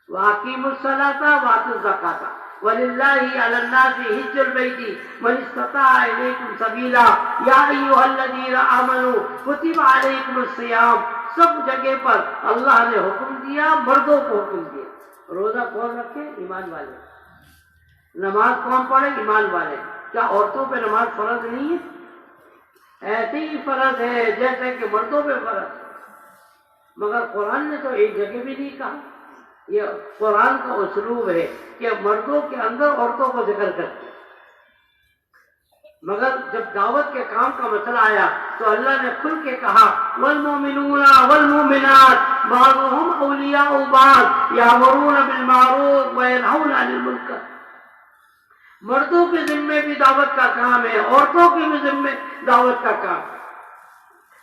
واقیموا الصلاۃ وآتوا الزکاۃ وللہ علی الناس حج البیت من استطاع الیکم سبیلا یا ایھا الذین آمنوا کتب علیکم الصیام. سب جگہ پر اللہ نے حکم دیا, مردوں کو حکم دیا. روزہ کون رکھے؟ ایمان والے. نماز کون پڑھے؟ ایمان والے. کیا عورتوں پہ نماز فرض نہیں ہے؟ ایسے ہی فرض ہے جیسے کہ مردوں پہ فرض ہے. مگر قرآن نے تو ایک جگہ بھی نہیں کہا. یہ قرآن کا اسلوب ہے کہ مردوں کے اندر عورتوں کو ذکر کرتے. مگر جب دعوت کے کام کا مسئلہ آیا تو اللہ نے کھل کے کہا والمؤمنون والمؤمنات بعضهم اولیاء بعض یامرون بالمعروف وینہون عن المنکر. مردوں کے ذمے بھی دعوت کا کام ہے, عورتوں کے بھی ذمے دعوت کا کام ہے.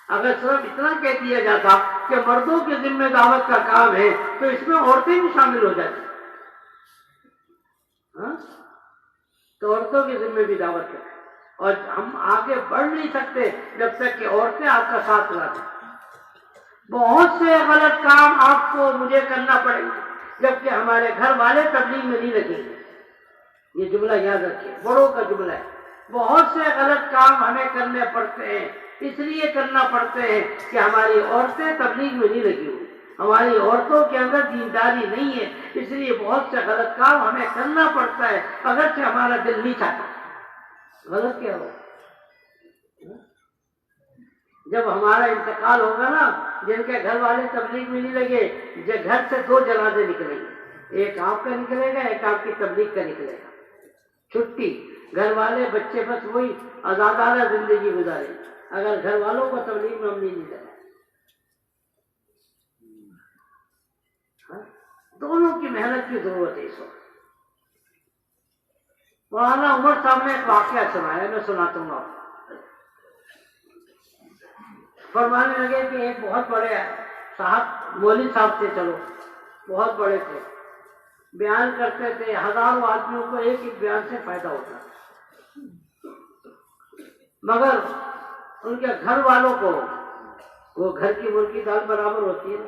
اگر صرف اتنا کہہ دیا جاتا کہ مردوں کے ذمے دعوت کا کام ہے تو اس میں عورتیں بھی شامل ہو جاتی. تو عورتوں کے ذمے بھی دعوت کا, اور ہم آگے بڑھ نہیں سکتے جب تک کہ عورتیں آپ کا ساتھ نہ دیں. بہت سے غلط کام آپ کو مجھے کرنا پڑیں گے جبکہ ہمارے گھر والے تبلیغ میں نہیں لگیں گے. یہ جملہ یاد رکھیے, بڑوں کا جملہ ہے. بہت سے غلط کام ہمیں کرنے پڑتے ہیں, اس لیے کرنا پڑتے ہیں کہ ہماری عورتیں تبلیغ میں نہیں لگی ہوئی, ہماری عورتوں کے اندر دینداری نہیں ہے, اس لیے بہت سے غلط کام ہمیں کرنا پڑتا ہے اگرچہ ہمارا دل نہیں چاہتا. غلط کیا ہو؟ جب ہمارا انتقال ہوگا نا, جن کے گھر والے تبلیغ میں نہیں لگے, گھر سے 2 جنازے نکلیں گے. ایک آپ کا نکلے گا, ایک آپ کی تبلیغ کا نکلے گا. چھٹی, گھر والے بچے بس وہی آزادانہ زندگی گزارے اگر گھر والوں کو تبلیغ میں ہم نہیں لگے. دونوں کی محنت کی ضرورت ہے اس وقت. مولانا عمر صاحب نے ایک واقعہ سنایا, میں سناتا ہوں آپ. فرمانے لگے کہ ایک بہت بڑے صاحب, مولوی صاحب تھے, چلو بہت بڑے تھے, بیان کرتے تھے, ہزاروں آدمیوں کو ایک ایک بیان سے فائدہ ہوتا. مگر ان کے گھر والوں کو, وہ گھر کی مرغی دال برابر ہوتی ہے,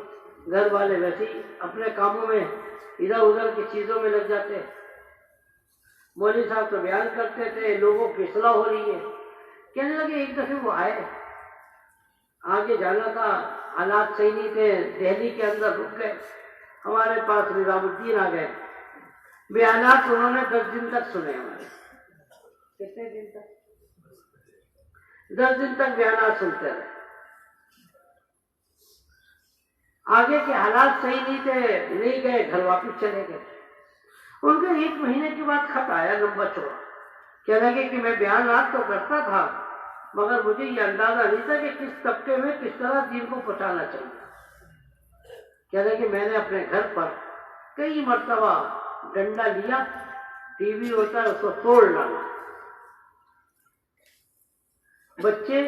گھر والے ویسے ہی اپنے کاموں میں ادھر ادھر کی چیزوں میں لگ جاتے. مولوی صاحب تو بیان کرتے تھے, لوگوں کی اصلاح ہو رہی ہے. کہنے لگے ایک دفعہ وہ آئے, آگے جانا تھا, حالات صحیح نہیں تھے, دہلی کے اندر رک گئے. ہمارے پاس نظام الدین آ گئے. بیانات انہوں نے 10 دن تک سنے. ہمارے کتنے دن تک؟ 10 دن تک بیانات سنتے رہے. آگے کے حالات صحیح نہیں تھے, نہیں گئے, گھر واپس چلے گئے. ان کا 1 مہینے کے بعد خط آیا لمبا چوڑا, کہنے لگے کہ میں بیانات تو کرتا تھا مگر مجھے یہ اندازہ نہیں تھا کہ کس طبقے میں کس طرح دین کو پہنچانا چاہیے. کہنے لگے میں نے اپنے گھر پر کئی مرتبہ ڈنڈا لیا, ٹی وی ہوتا ہے اس کو توڑ ڈالا. بچے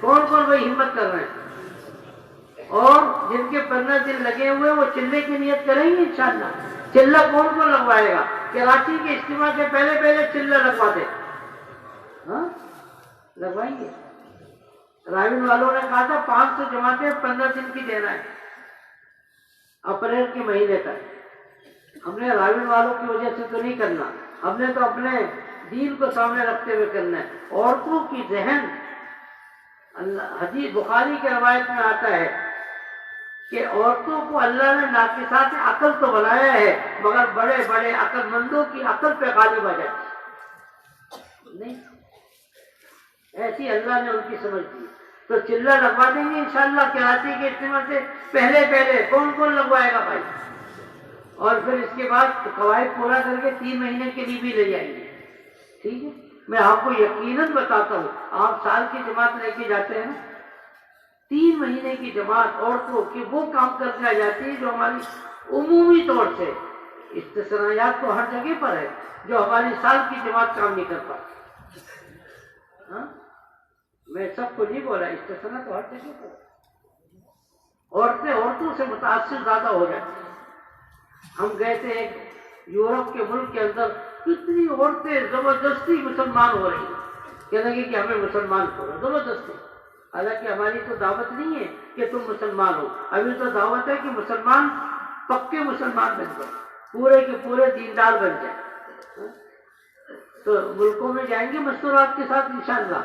کون کون بھائی ہمت کر رہے ہیں؟ اور جن کے 15 دن لگے ہوئے وہ چلے کی نیت کریں گے انشاءاللہ؟ چلہ کون کون لگوائے گا؟ کراچی کے اجتماع سے پہلے چلہ لگوا دے. ہاں لگوائیں گے. راوین والوں نے کہا تھا 500 جماعتیں 15 دن کی دینا ہے اپریل کے مہینے تک. ہم نے راوین والوں کی وجہ سے تو نہیں کرنا، ہم نے تو اپنے دین کو سامنے رکھتے ہوئے کرنا ہے. عورتوں کی ذہن، حدیث بخاری کے روایت میں آتا ہے کہ عورتوں کو اللہ نے ناقصات عقل تو بنایا ہے مگر بڑے بڑے عقل مندوں کی عقل پہ غالب آ جاتی نہیں، ایسی اللہ نے ان کی سمجھ دی. تو چلہ لگوا دیں گے انشاءاللہ کراچی کے اجتماع سے پہلے. کون کون لگوائے گا بھائی؟ اور پھر اس کے بعد قواعد پورا کر کے 3 مہینے کے لیے بھی لے جائیں گے. ٹھیک ہے، میں آپ کو یقیناً بتاتا ہوں، آپ سال کی جماعت لے کے جاتے ہیں، 3 مہینے کی جماعت عورتوں کی وہ کام کر کے آ جاتی ہے جو ہماری عمومی طور سے، استثناءات تو ہر جگہ پر ہے، جو ہماری سال کی جماعت کام نہیں کر پاتی. ہاں میں سب کو نہیں بولا، استثناء تو ہر جگہ پر ہے. عورتیں عورتوں سے متاثر زیادہ ہو جاتی ہیں. ہم گئے تھے ایک یورپ کے ملک کے اندر، کتنی عورتیں زبردستی مسلمان ہو رہی ہیں، کہنے لگی کہ ہمیں مسلمان کرو زبردستی. حالانکہ ہماری تو دعوت نہیں ہے کہ تم مسلمان ہو، ابھی تو دعوت ہے کہ مسلمان پکے مسلمان بن جائیں، پورے کے پورے دیندار بن جائیں. تو ملکوں میں جائیں گے مستورات کے ساتھ انشاءاللہ.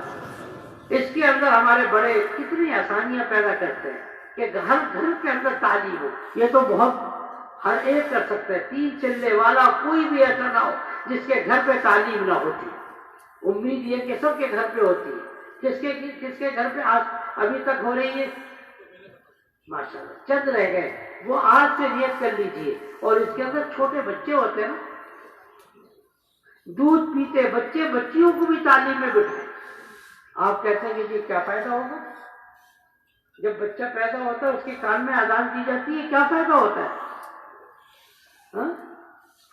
اس کے اندر ہمارے بڑے کتنی آسانیاں پیدا کرتے ہیں کہ ہر گھر کے اندر تعلیم ہو. یہ تو بہت ہر ایک کر سکتا ہے، 3 چلے والا کوئی بھی ایسا نہ ہو جس کے گھر پہ تعلیم نہ ہوتی. امید یہ کہ سب کے گھر پہ ہوتی ہے. کس کے گھر پہ آج ابھی تک ہو رہی ہے؟ ماشاءاللہ چند رہ گئے، وہ آج سے نیت کر لیجئے. اور اس کے اندر چھوٹے بچے ہوتے ہیں نا، دودھ پیتے بچے، بچیوں کو بھی تعلیم میں بٹھائیں. آپ کہتے ہیں کہ جی کیا فائدہ ہوگا؟ جب بچہ پیدا ہوتا ہے اس کے کان میں اذان دی جاتی ہے، کیا فائدہ ہوتا ہے؟ ہاں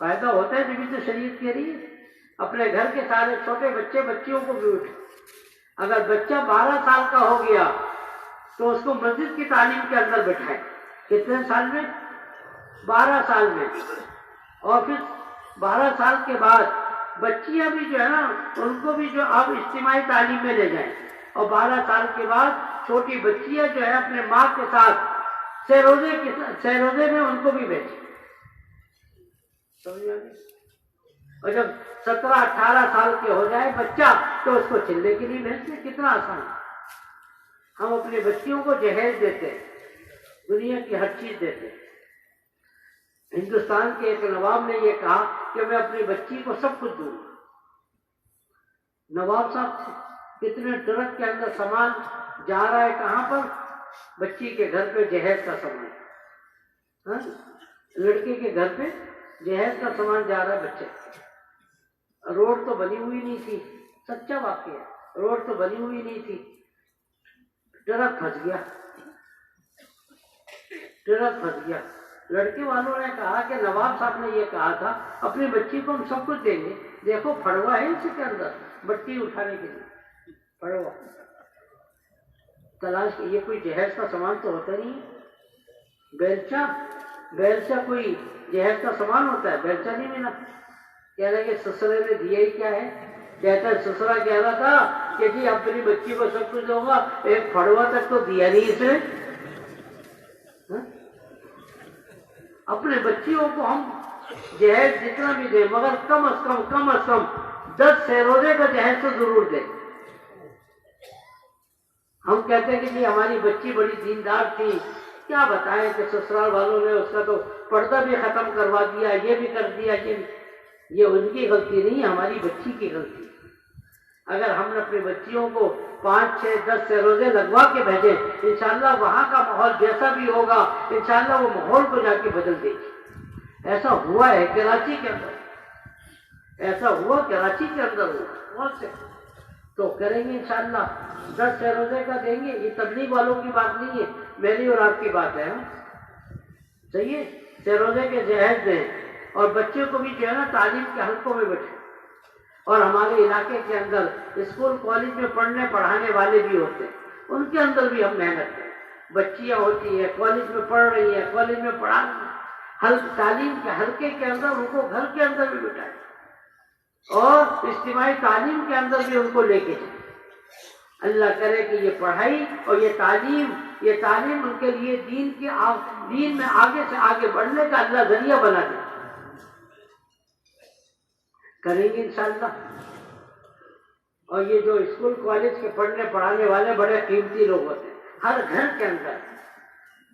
فائدہ ہوتا ہے جبھی تو شریعت کہہ رہی ہے اپنے گھر کے سارے چھوٹے بچے بچیوں کو بھی اٹھے. اگر بچہ 12 سال کا ہو گیا تو اس کو مسجد کی تعلیم کے اندر بٹھائے. کتنے سال میں؟ 12 سال میں. اور پھر 12 سال کے بعد بچیاں بھی جو ہے نا ان کو بھی جو اب اجتماعی تعلیم میں لے جائیں. اور 12 سال کے بعد چھوٹی بچیاں جو ہے اپنے ماں کے ساتھ سہروزے میں ان کو بھی بھیجیں. اور جب 17-18 سال کے ہو جائے بچہ تو اس کو چلنے کے لیے بھیجتے. کتنا آسان. ہم اپنی بچیوں کو جہیز دیتے، دنیا کی ہر چیز دیتے. ہندوستان کے ایک نواب نے یہ کہا کہ میں اپنی بچی کو سب کچھ دوں. نواب صاحب کتنے ٹرک کے اندر سامان جا رہا ہے، کہاں پر؟ بچی کے گھر پہ جہیز کا سامان. ہاں لڑکے کے گھر پہ جہیز کا سامان جا رہا ہے بچے. روڈ تو بنی ہوئی نہیں تھی، سچا واقعہ ہے، روڈ تو بنی ہوئی نہیں تھی. ٹرک پھنس گیا. لڑکے والوں نے کہا کہ نواب صاحب نے یہ کہا تھا اپنی بچی کو ہم سب کچھ دیں گے، دیکھو پھڑوا ہے اس کے اندر مٹی اٹھانے کے لیے. پھڑوا تلاش، یہ کوئی جہیز کا سامان تو ہوتا نہیں. بیلچہ کوئی جہیز کا سامان ہوتا ہے؟ بیلچہ نہیں ملا. کہہ رہے کہ سسرے نے دیا ہی کیا ہے. کہتا ہے سسرا کہہ رہا تھا کہ جی اپنی بچی کو سب کچھ دوں گا، ایک پھڑوا تک تو دیا نہیں اس نے. اپنے بچیوں کو ہم جہیز جتنا بھی دیں مگر کم از کم 10 سہروزے کا جہیز تو ضرور دیں. ہم کہتے ہیں کہ جی ہماری بچی بڑی دیندار تھی، کیا بتائیں کہ سسرال والوں نے اس کا تو پردہ بھی ختم کروا دیا، یہ بھی کر دیا. یہ ان کی غلطی نہیں، ہماری بچی کی غلطی. اگر ہم نے اپنی بچیوں کو 5, 6, 10 سہروزے لگوا کے بھیجیں، انشاءاللہ وہاں کا ماحول جیسا بھی ہوگا انشاءاللہ وہ ماحول کو جا کے بدل دے گی. ایسا ہوا ہے کراچی کے اندر، بہت سے. تو کریں گے انشاءاللہ 10 سہروزے کا دیں گے. یہ تبلیغ والوں کی بات نہیں ہے، میری اور آپ کی بات ہے. صحیح ہے، سہروزے کے جہیز دیں اور بچے کو بھی جو ہے نا تعلیم کے حلقوں میں بیٹھے. اور ہمارے علاقے کے اندر اسکول کالج میں پڑھنے پڑھانے والے بھی ہوتے ہیں، ان کے اندر بھی ہم محنت کریں. بچیاں ہوتی ہیں کالج میں پڑھ رہی ہیں, کالج میں پڑھا رہی ہیں, تعلیم کے حلقے کے اندر ان کو گھر کے اندر بھی بٹھائیں اور اجتماعی تعلیم کے اندر بھی ان کو لے کے جائیں. اللہ کرے کہ یہ پڑھائی اور یہ تعلیم ان کے لیے دین میں آگے سے آگے بڑھنے کا اللہ ذریعہ بنا دے. کریں گے انشاءاللہ. اور یہ جو اسکول کالج کے پڑھانے والے بڑے قیمتی لوگ ہوتے ہیں ہر گھر کے اندر,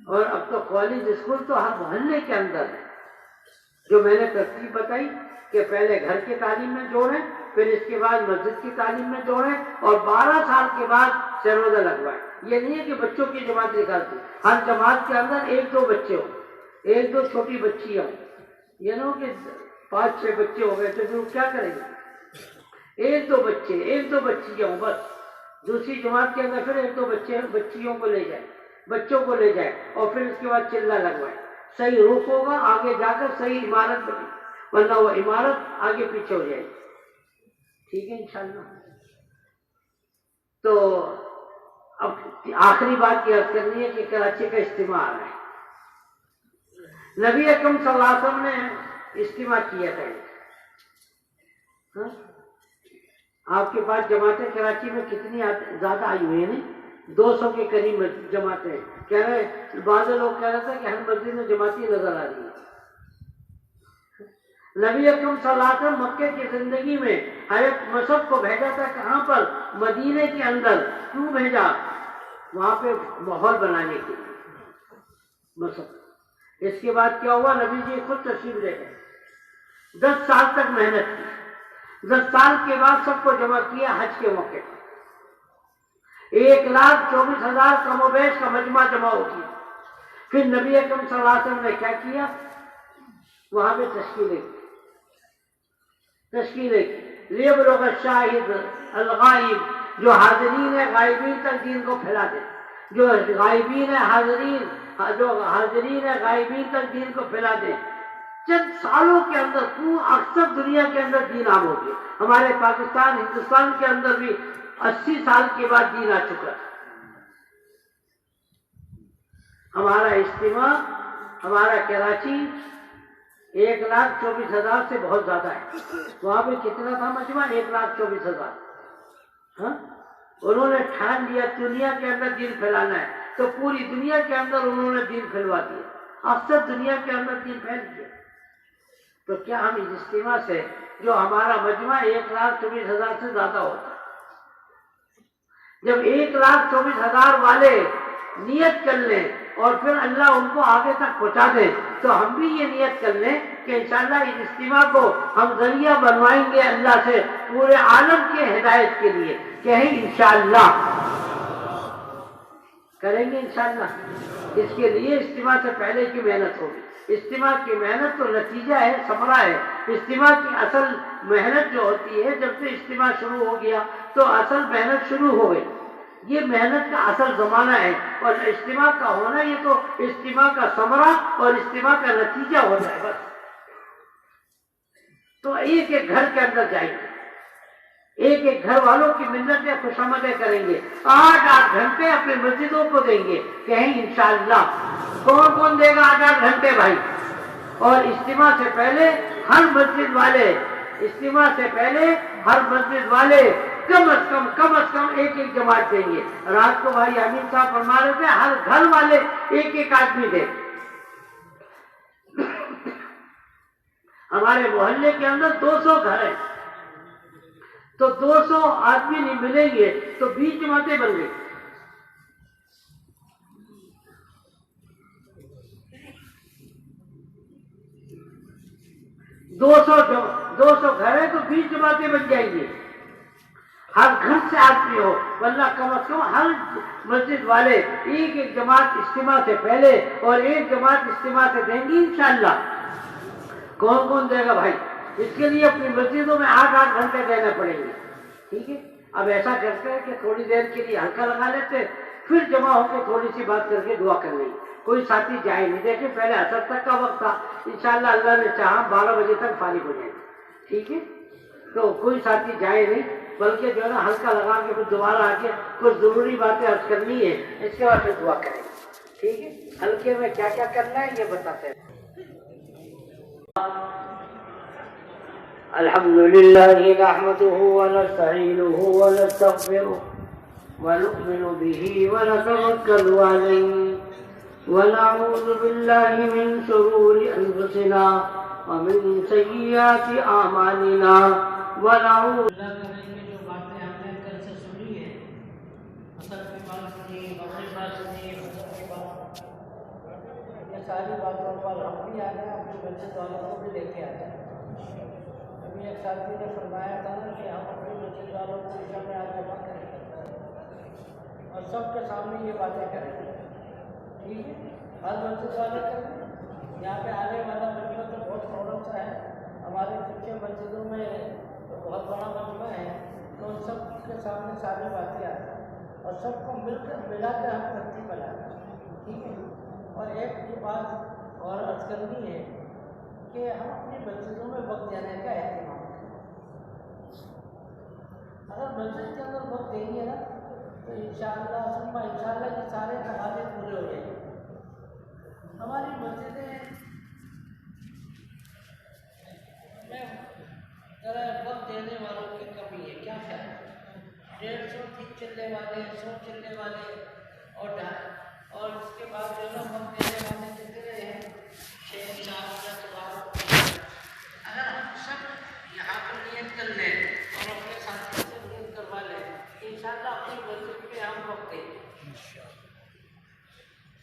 اور اب تو کالج اسکول تو ہر محلے کے اندر ہے. جو میں نے ترتیب بتائی کہ پہلے گھر کی تعلیم میں جوڑیں, پھر اس کے بعد مسجد کی تعلیم میں جوڑیں, اور 12 سال کے بعد سروزہ لگوائیں. یہ نہیں ہے کہ بچوں کی جماعت نکالتی, ہر جماعت کے اندر 1-2 بچے ہوں, 1-2 چھوٹی بچیاں ہوں. یہ نہ ہو کہ 5-6 بچے ہو گئے تو پھر وہ کیا کریں گے. 1-2 بچے 1-2 بچیاں ہوں بس. دوسری جماعت کے اندر پھر 1-2 بچیوں کو لے جائیں, بچوں کو لے جائیں, اور پھر اس کے بعد چلہ لگوائیں. صحیح روف ہوگا, آگے جا کر صحیح عمارت بنے, ورنہ وہ عمارت آگے پیچھے ہو جائے گی. ٹھیک ہے انشاءاللہ. تو اب آخری بات یہ عرض کرنی ہے کہ کراچی کا اجتماع آ رہا ہے. نبی اکرم صلی اللہ علیہ وسلم نے اجتماع کیا تھا. آپ کے پاس جماعتیں کراچی میں کتنی زیادہ آئی ہوئی ہیں؟ 200 کے قریب جماعتیں. کہہ رہے بعض لوگ کہہ رہے تھے کہ ہر مسجد میں جماعتی نظر آ رہی ہے. نبی اکرم صلی اللہ علیہ وسلم مکے کی زندگی میں حضرت مصعب کو بھیجا تھا. کہاں پر؟ مدینے کے اندر. کیوں بھیجا؟ وہاں پہ ماحول بنانے کے لیے مصعب. اس کے بعد کیا ہوا؟ نبی جی خود تشریف لے گئے. 10 سال تک محنت کی. 10 سال کے بعد سب کو جمع کیا حج کے موقع پر. 1,24,000 کم و بیش کا مجمع جمع ہو گیا. پھر نبی اکرم صلی اللہ علیہ وسلم نے کیا کیا؟ وہاں پہ تشکیلیں کی. لیبلغ الشاہد الغائب, جو حاضرین ہے غائبین تک دین کو پھیلا دے. جو غائبین ہے حاضرین ہے غائبین تک دین کو پھیلا دے. چند سالوں کے اندر اکثر دنیا کے اندر دین عام ہو گیا. ہمارے پاکستان ہندوستان کے اندر بھی 80 سال کے بعد دین آ چکا ہے. ہمارا اجتماع, ہمارا کراچی 1,24,000 سے بہت زیادہ ہے. وہاں پہ کتنا تھا مجمع؟ 1,24,000. انہوں نے ٹھان لیا دنیا کے اندر دین پھیلانا ہے, تو پوری دنیا کے اندر انہوں نے دین پھیلوا دیا. اکثر دنیا کے اندر دین پھیل گیا. تو کیا ہم اس اجتماع سے, جو ہمارا مجمع 1,24,000 سے زیادہ ہوتا ہے, جب 1,24,000 والے نیت کر لیں اور پھر اللہ ان کو آگے تک پہنچا دیں, تو ہم بھی یہ نیت کر لیں کہ انشاءاللہ اس اجتماع کو ہم ذریعہ بنوائیں گے اللہ سے پورے عالم کے ہدایت کے لیے. کہیں انشاءاللہ کریں گے انشاءاللہ. اس کے لیے اجتماع سے پہلے کی محنت ہوگی. اجتماع کی محنت تو نتیجہ ہے, ثمرہ ہے. اجتماع کی اصل محنت جو ہوتی ہے, جب سے اجتماع شروع ہو گیا تو اصل محنت شروع ہو گئی. یہ محنت کا اصل زمانہ ہے, اور اجتماع کا ہونا یہ تو اجتماع کا ثمرہ اور اجتماع کا نتیجہ ہو جائے بس. تو ایک ایک گھر کے اندر جائیں گے, ایک ایک گھر والوں کی منتیں خوشامدیں کریں گے, 8-8 گھنٹے اپنی مسجدوں کو دیں گے. کہیں انشاءاللہ. کون دے گا 8-8 گھنٹے بھائی؟ اور اجتماع سے پہلے ہر مسجد والے کم از کم ایک جماعت دیں گے. رات کو بھائی امین صاحب فرما رہے تھے ہر گھر والے ایک آدمی دیں. ہمارے محلے کے اندر 200 گھر ہیں, تو 200 آدمی نہیں ملیں گے تو 20 جماعتیں بن گئی. دو سو گھر ہے تو 20 جماعتیں بن جائیں گی. ہر گھر سے آدمی ہو, ورنہ کم از کم ہر مسجد والے ایک جماعت اجتماع سے پہلے اور ایک جماعت اجتماع سے دیں گی انشاءاللہ. کون دے گا بھائی؟ اس کے لیے اپنی مسجدوں میں 8-8 گھنٹے دینا پڑیں گے. ٹھیک ہے. اب ایسا کرتے ہیں کہ تھوڑی دیر کے لیے ہلکا لگا لیتے, پھر جمع ہو کے تھوڑی سی بات کر کے دعا کر لیں گے. کوئی ساتھی جائے نہیں. دیکھیں پہلے عصر تک کا وقت تھا, انشاءاللہ اللہ نے چاہا 12 بجے تک فارغ ہو جائے گا. ٹھیک ہے. تو کوئی ساتھی جائے نہیں, بلکہ جو ہے نا ہلکا لگا کے پھر دوبارہ آ کے کچھ ضروری باتیں عرض کرنی ہے، اس کے بعد پھر دعا کریں گے، ٹھیک ہے؟ ہلکے میں کیا کیا کرنا ہے یہ بتاتے ہیں۔ الحمد لله نحمده ونستعينه ونستغفره ونؤمن به ونتوكل عليه ونعوذ بالله من شرور أنفسنا ومن سيئات أعمالنا ونعوذ جو باتیں ہم نے کل سے سنی ہیں، اثر کی بات سنی، مغرب بات سنی، فجر کی بات، یہ ساری باتوں پر ہم بھی آ جائیں، اپنے مسجد والوں کو بھی لے کے آ جائیں۔ ابھی ایک ساتھی نے فرمایا تھا نا کہ ہم اپنے مسجد والوں کو عشاء میں آج جمع کریں اور سب کے سامنے یہ باتیں کریں، ٹھیک ہے؟ ہر مسجد والے کریں، یہاں پہ آنے والا مجمع تو بہت فوراً سا ہے، ہمارے پیچھے مسجدوں میں بہت بڑا مجمع ہے، تو ان سب کے سامنے ساری باتیں آتی ہیں اور سب کو مل کر ملا کر ہم ترتیب بناتے ہیں، ٹھیک ہے؟ اور ایک یہ بات اور عرض کرنی ہے کہ ہم اپنی مسجدوں میں وقت دینے کا اہتمام کریں۔ اگر مسجد کے اندر وقت دیں گے نا تو انشاءاللہ یہ سارے تقاضے پورے ہو جائیں گے۔ ہماری مسجدیں میں ذرا وقت دینے والوں کی کمی ہے، کیا خیال ہے؟ 150 دن چلنے والے، 100 چلنے والے اور اس کے بعد جو ہے وقت دینے والے کتنے ہیں؟ 6 4 10 12۔ اگر ہم سب یہاں پر نیت کر لیں اور اپنے ساتھیوں سے نیت کروا لیں تو انشاءاللہ اپنی مسجد میں ہم وقت دیں گے،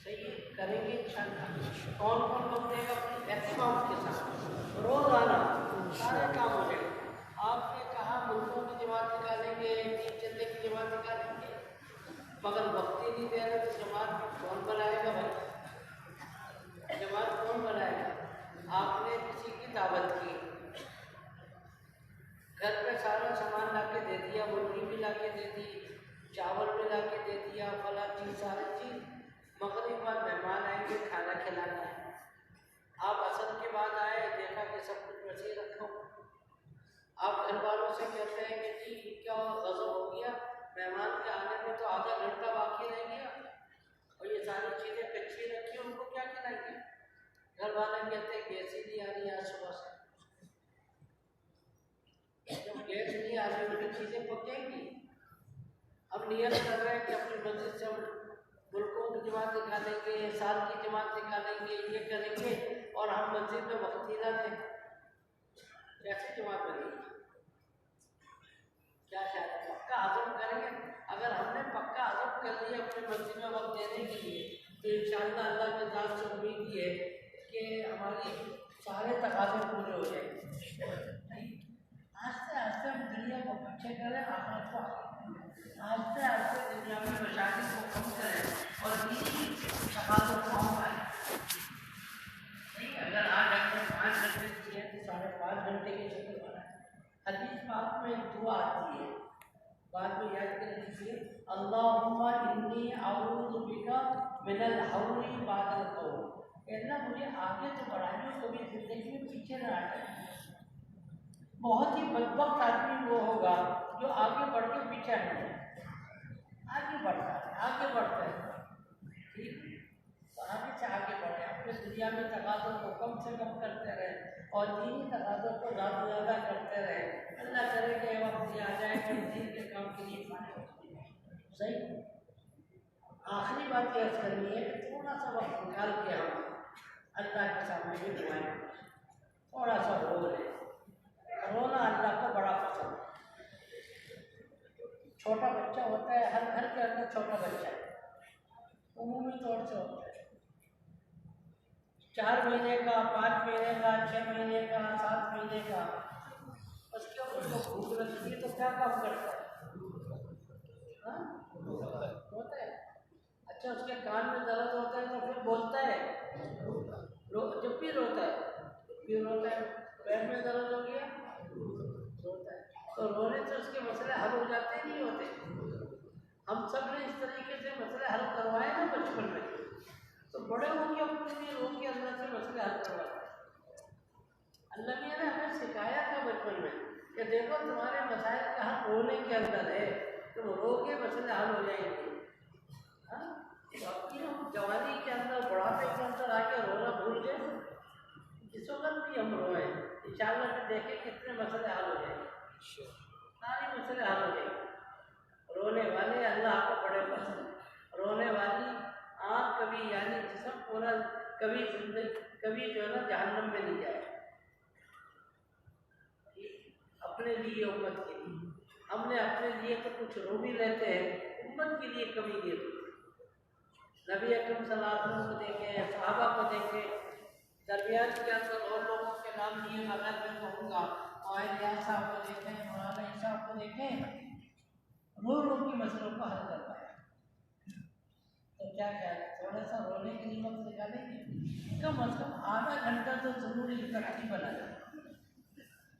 صحیح کریں گے انشاءاللہ۔ کون کون وقت دے گا؟ اپنے اہتمام کے ساتھ روزانہ سارے کام ہو جائیں۔ آپ نے کہا ملکوں کی جماعت نکالیں گے، 3 چندے کی جماعت نکالیں گے، مگر وقت ہی نہیں دے رہے تو جماعت کون بنائے گا بھائی؟ جماعت کون بنائے گا؟ آپ نے کسی کی دعوت کی، گھر پہ سارا سامان لا کے دے دیا، مرغی بھی لا کے دے دی، چاول بھی لا کے دے دیا، فلاں چیز ساری چیز، مغرب بعد مہمان آئیں گے، کھانا کھلانا ہے، آپ عصر کے بعد آئے، دیکھا کہ سب کچھ ویسے ہی رکھا ہو، آپ گھر والوں سے کہتے ہیں کہ جی کیا غضب ہو گیا، مہمان کے آنے میں تو آدھا گھنٹہ باقی رہ گیا اور یہ ساری چیزیں کچی رکھی، ان کو کیا کھلائیں گے؟ گھر والے کہتے ہیں گیس ہی نہیں آ رہی آج صبح سے۔ جب گیس نہیں آ رہی تو چیزیں پکیں گی۔ ہم نیت کر رہے ہیں کہ اپنی مسجد سے ملکوں کی جماعت نکالیں گے، سال کی جماعت نکالیں گے، یہ کریں گے اور ہم مسجد میں وقت ہی نہ دیں، کیسے جماعت بنے گی؟ کیا خیال ہے؟ پکا عزم کریں گے؟ اگر ہم نے پکا عزم کر لیا اپنی مسجد میں وقت دینے کے لیے تو انشاءاللہ اللہ کے ذات سے امید یہ ہے کہ ہماری سارے تقاضے پورے ہو جائیں گے۔ آہستہ آہستہ ہم دنیا کو پیچھے کریں، آخرت کو آہستہ آہستہ دنیا میں مشاغل کو کم کریں اور دینی تقاضوں کو ہم پائیں۔ نہیں، اگر آج ہم نے 5 گھنٹے کیے تو 5.5 گھنٹے کی شکل بنائیں۔ حدیث پاک میں ایک دعا آتی ہے، بعد میں یاد کر لیجیے، اللہم انی اعوذ بک من الحول بعد القول، کہ اللہ مجھے آگے تو بڑھائیے، کبھی زندگی میں پیچھے نہ ہٹائیں۔ بہت ہی بدبخت آدمی وہ ہوگا جو آگے بڑھ کے پیچھے ہٹ جائے، آگے بڑھتا ہے، آگے بڑھتا ہے، ٹھیک ہے؟ تو آگے سے آگے بڑھے، اپنے دنیا میں تقاضوں کو کم سے کم کرتے رہے اور دینی تقاضوں کو زیادہ سے زیادہ کرتے رہے۔ اللہ کرے کہ وقت یہ آ جائے کہ دین کے کام کے لیے پائے۔ صحیح؟ آخری بات یہ عرض کرنی ہے کہ تھوڑا سا وقت نکال کے ہم اللہ کے سامنے بھی دعائیں، تھوڑا سا رو لیں۔ رونا اللہ کو بڑا پسند ہے۔ چھوٹا بچہ ہوتا ہے، ہر گھر کے اندر چھوٹا بچہ ہے، عمومی طور سے ہوتا ہے، 4 مہینے کا، 5 مہینے کا، 6 مہینے کا، 7 مہینے کا، اس کے اوپر کو بھوک لگتی ہے تو کیا کام کرتا ہے؟ ہوتا ہے۔ اچھا، اس کے کان میں درد ہوتا ہے تو پھر بولتا ہے، جب بھی روتا ہے، پیر میں درد ہو گیا روتا ہے، تو رونے سے اس کے مسئلے حل ہو جاتے نہیں ہوتے؟ ہم سب نے اس طریقے سے مسئلے حل کروائے نا بچپن میں، تو بڑے ہو کے اپنے روح کے اندر سے مسئلے حل کرواتے ہیں۔ اللہ میاں نے ہمیں سکھایا تھا بچپن میں کہ دیکھو تمہارے مسائل کا حل رونے کے اندر ہے، تم رو کے مسئلے حل ہو جائیں گے۔ ہاں تو اپنی ہم جوانی کے اندر بڑھاپے کے اندر آ کے رونا بھول گئے، اس وقت بھی ہم روئیں، انشاءاللہ پھر دیکھیں کتنے مسئلے حل ہو جائیں گے، سارے مسئلے حل ہو جائیں گے۔ رونے والے اللہ کو بڑے پسند، رونے والی آنکھ کبھی یعنی جسم پورا کبھی زندگی کبھی جو ہے نا جہنم میں نہیں جائے، اپنے لیے امت کے لیے، ہم نے اپنے لیے تو کچھ رو بھی لیتے ہیں، امت کے لیے کبھی نہیں روتے۔ نبی اکرم صلی اللہ علیہ وسلم کو دیکھیں، صحابہ کو دیکھیں، درمیان کے اندر اور لوگوں کے نام لیے بغیر میں کہوں گا، مولانا صاحب کو دیکھیں، مولانا صاحب کو دیکھیں، رو رو کے مسئلوں کو حل کر پائے۔ تو کیا ہے، تھوڑا سا رونے کے لیے وقت نکالیں گے، کم از کم آدھا گھنٹہ تو ضروری ترتیب بنا جائے،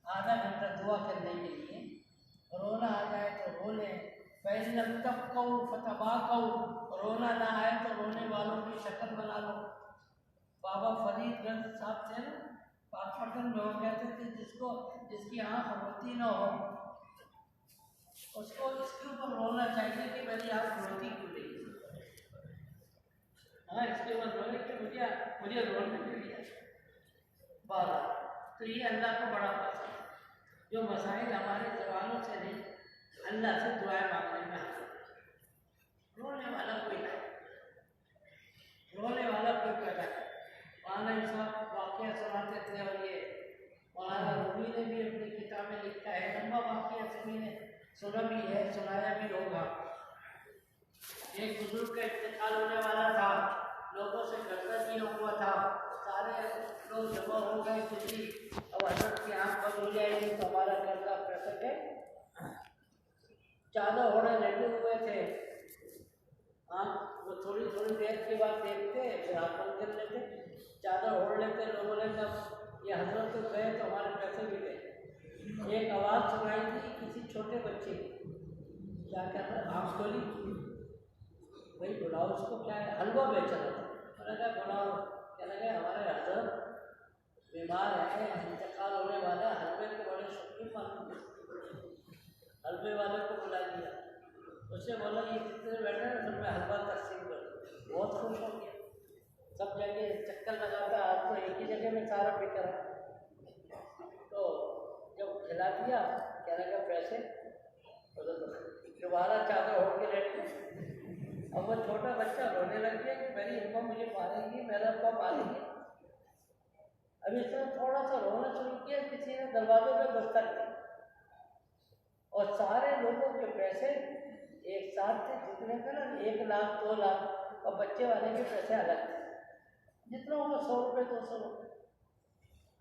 آدھا گھنٹہ دعا کرنے کے لیے، رونا آ جائے تو رو لیں، فَإِن لَمْ تَبْكَوْا فَتَبَاكَوْا، رونا نہ آئے تو رونے والوں کی شکل بنا لو۔ بابا فرید گنج صاحب تھے نا، پاک پٹن میں وہ کہتے تھے جس کی آنکھ روتی نہ ہو اس کو اس کے اوپر رونا چاہیے کہ میری آنکھ روتی کیوں نہیں۔ ہاں اس کے اوپر رونے کہ مجھے رونے کے لیے بارہ، تو یہ اللہ کو بڑا پسند ہے، جو مسائل ہمارے زبانوں سے نہیں، اللہ سے دعائیں مانگنے میں حاصل۔ رونے والا کوئی نہیں، رونے والا کوئی پیدا نہیں۔ مولانا صاحب واقعہ سناتے تھے، اور یہ مولانا رومی نے بھی اپنی کتاب میں لکھا ہے، لمبا واقعہ سبھی نے سنا بھی ہے، سنایا بھی ہوگا۔ ایک بزرگ کا انتقال ہونے والا تھا، لوگوں سے قرضہ کیا ہوا تھا، سارے لوگ جمع ہو گئے کسی، اب حضرت کی آنکھ بند ہو جائے گی تو ہمارا قرضہ کر سکے، چادر اوڑھے لیٹے ہوئے تھے، وہ تھوڑی تھوڑی دیر کے بعد دیکھتے پھر آنکھ بند کر لیتے، چادر اوڑھ لیتے، لوگوں نے جب یہ حضرت تو گئے تو ہمارے پیسے بھی گئے۔ ایک آواز سنائی تھی کسی چھوٹے بچے کی، کیا کہتا ہے، آنکھ کھولی، بھائی بلاؤ اس کو، کیا ہے، حلوہ بیچ رہا تھا، میں نے کہا بلاؤ، کہنے لگے ہمارے حضرت بیمار ہے، انتقال ہونے والا ہے، حلوے کے بڑے شوقین مانتے، حلوے والے کو بلا لیا، اس سے بولا یہ جتنے بیٹھے ہیں سب میں حلوہ تقسیم کر دو، بہت خوش ہو گیا، سب جگہ چکر لگاتا آج تو ایک ہی جگہ میں سارا فکر ہے، تو جب کھلا دیا کہنے لگا پیسے دوبارہ چادر اوڑھ کے لیٹ گئے۔ اب وہ چھوٹا بچہ رونے لگ گیا کہ میری اماں مجھے مارے گی، میرا ابا مارے گی۔ اب اس طرح تھوڑا سا رونا شروع کیا، کسی نے دروازے پہ دستک دی اور سارے لوگوں کے پیسے ایک ساتھ تھے، جتنے تھے نا 1 لاکھ 2 لاکھ، اور بچے والے کے پیسے الگ تھے، جتنا ہوگا 100 روپے 200 روپے۔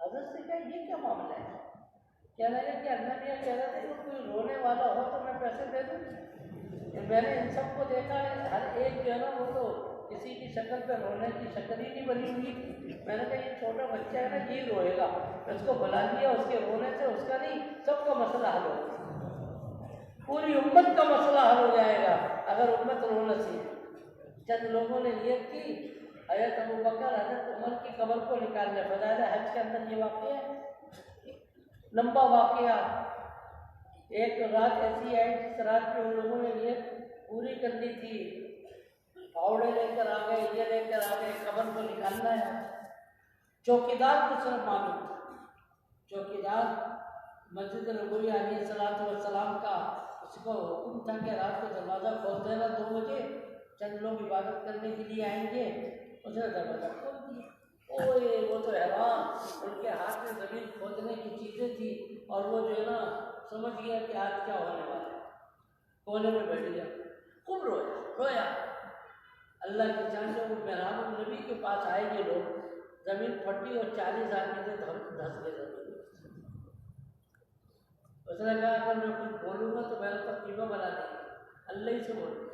حضرت سے کہا یہ کیا معاملہ ہے؟ کہنے لگے کہ اللہ نے کہہ رہا تھا کہ کوئی رونے والا ہو تو میں پیسے دے دوں، میں نے ان سب کو دیکھا ہے، ہر ایک جو ہے نا وہ تو کسی کی شکل پہ رونے کی شکل ہی نہیں بنی ہوئی، میں نے کہا یہ چھوٹا بچہ ہے نا یہ روئے گا، اس کو بلا لیا، اس کے رونے سے اس کا نہیں سب کا مسئلہ حل ہوگا، پوری امت کا مسئلہ حل ہو جائے گا اگر امت رونا سیکھے۔ چند لوگوں نے نیت کی، حضرت ابوبکر حضرت عمر کی قبر کو نکالنے، فضائل حج کے اندر یہ واقعہ ہے، لمبا واقعہ۔ ایک رات ایسی آئی جس رات میں ان لوگوں نے نیت پوری کرنی تھی، پھاوڑے لے کر آ گئے، یہ لے کر آ گئے، قبر کو نکالنا ہے۔ چوکیدار کو صرف معلوم تھا، چوکیدار مسجد نبوی علیہ السلام کا اس کو حکم تھا کہ رات کو دروازہ کھول دینا 2 بجے، چند لوگ عبادت کرنے کے لیے آئیں گے، اس نے دروازہ کھول دیا۔ اوے وہ تو حیران، ان کے ہاتھ میں زمین کھودنے کی چیزیں تھیں، اور وہ جو ہے نا سمجھ گیا کہ آج کیا ہونے والا ہے، کونے میں بیٹھ گیا، خوب رویا۔ اللہ کی جان جب وہ محراب النبی کے پاس آئے گے لوگ، زمین پھٹی اور 40 آدمی سے دھس گئے زمین۔ اس نے کہا اگر میں کچھ بولوں گا تو میرا تقریبا بنا دیں گے، اللہ ہی سے بولوں،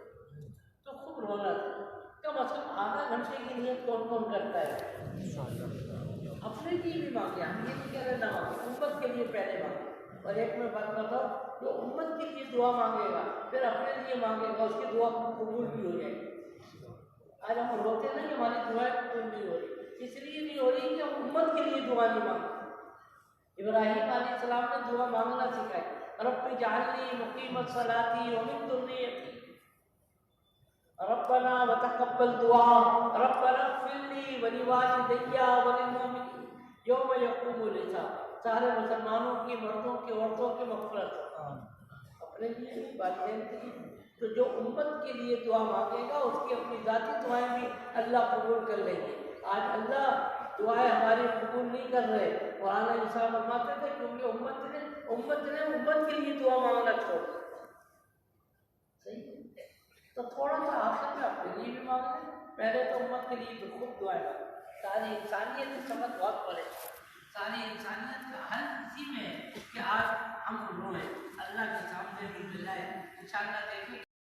تو خوب رونا تھا۔ کم از کم آدھا گھنٹے کی نیت کون کون کرتا ہے؟ اپنے لیے بھی مانگے، ہم یہ نہیں کہہ رہے نہ مانگے، امت کے لیے پہلے مانگے۔ اور ایک میں بات بتاؤ، جو امت کے لیے دعا مانگے گا پھر اپنے لیے مانگے گا، اس کی دعا قبول بھی ہو جائے گی۔ آج ہم روتے نہیں، ہماری دعائیں قبول نہیں ہو رہی، اس لیے نہیں ہو رہی کہ ہم امت کے لیے دعا نہیں مانگتے۔ ابراہیم علیہ السلام نے دعا مانگنا سکھائی، رب اجعلنی مقیم الصلاۃ ومن ذریتی، ربنا وتقبل دعا، ربنا اغفر لي ولوالدي وللمؤمنين یوم یقوم الحساب۔ سارے مسلمانوں کی، مردوں کی، عورتوں کی مغفرت، اپنے لیے نہیں، والدین کے لیے۔ تو جو امت کے لیے دعا مانگے گا اس کی اپنی ذاتی دعائیں بھی اللہ قبول کر لیں گے۔ آج اللہ دعائیں ہماری قبول نہیں کر رہے، قرآن میں صاحب فرماتے تھے کیونکہ امت نے امت کے لیے دعا مانگنا چھوڑ دیا۔ صحیح، تو تھوڑا سا آخر میں اپنے لیے بھی مانگ لیں، پہلے تو امت کے لیے تو خود دعائیں مانگیں۔ ساری انسانیت کی سمجھ بہت پڑے، ساری انسانیت کا حل اسی میں ہے کہ آج ہم روئیں، اللہ کے سامنے بھی ملائیں۔ انشاءاللہ دیکھیں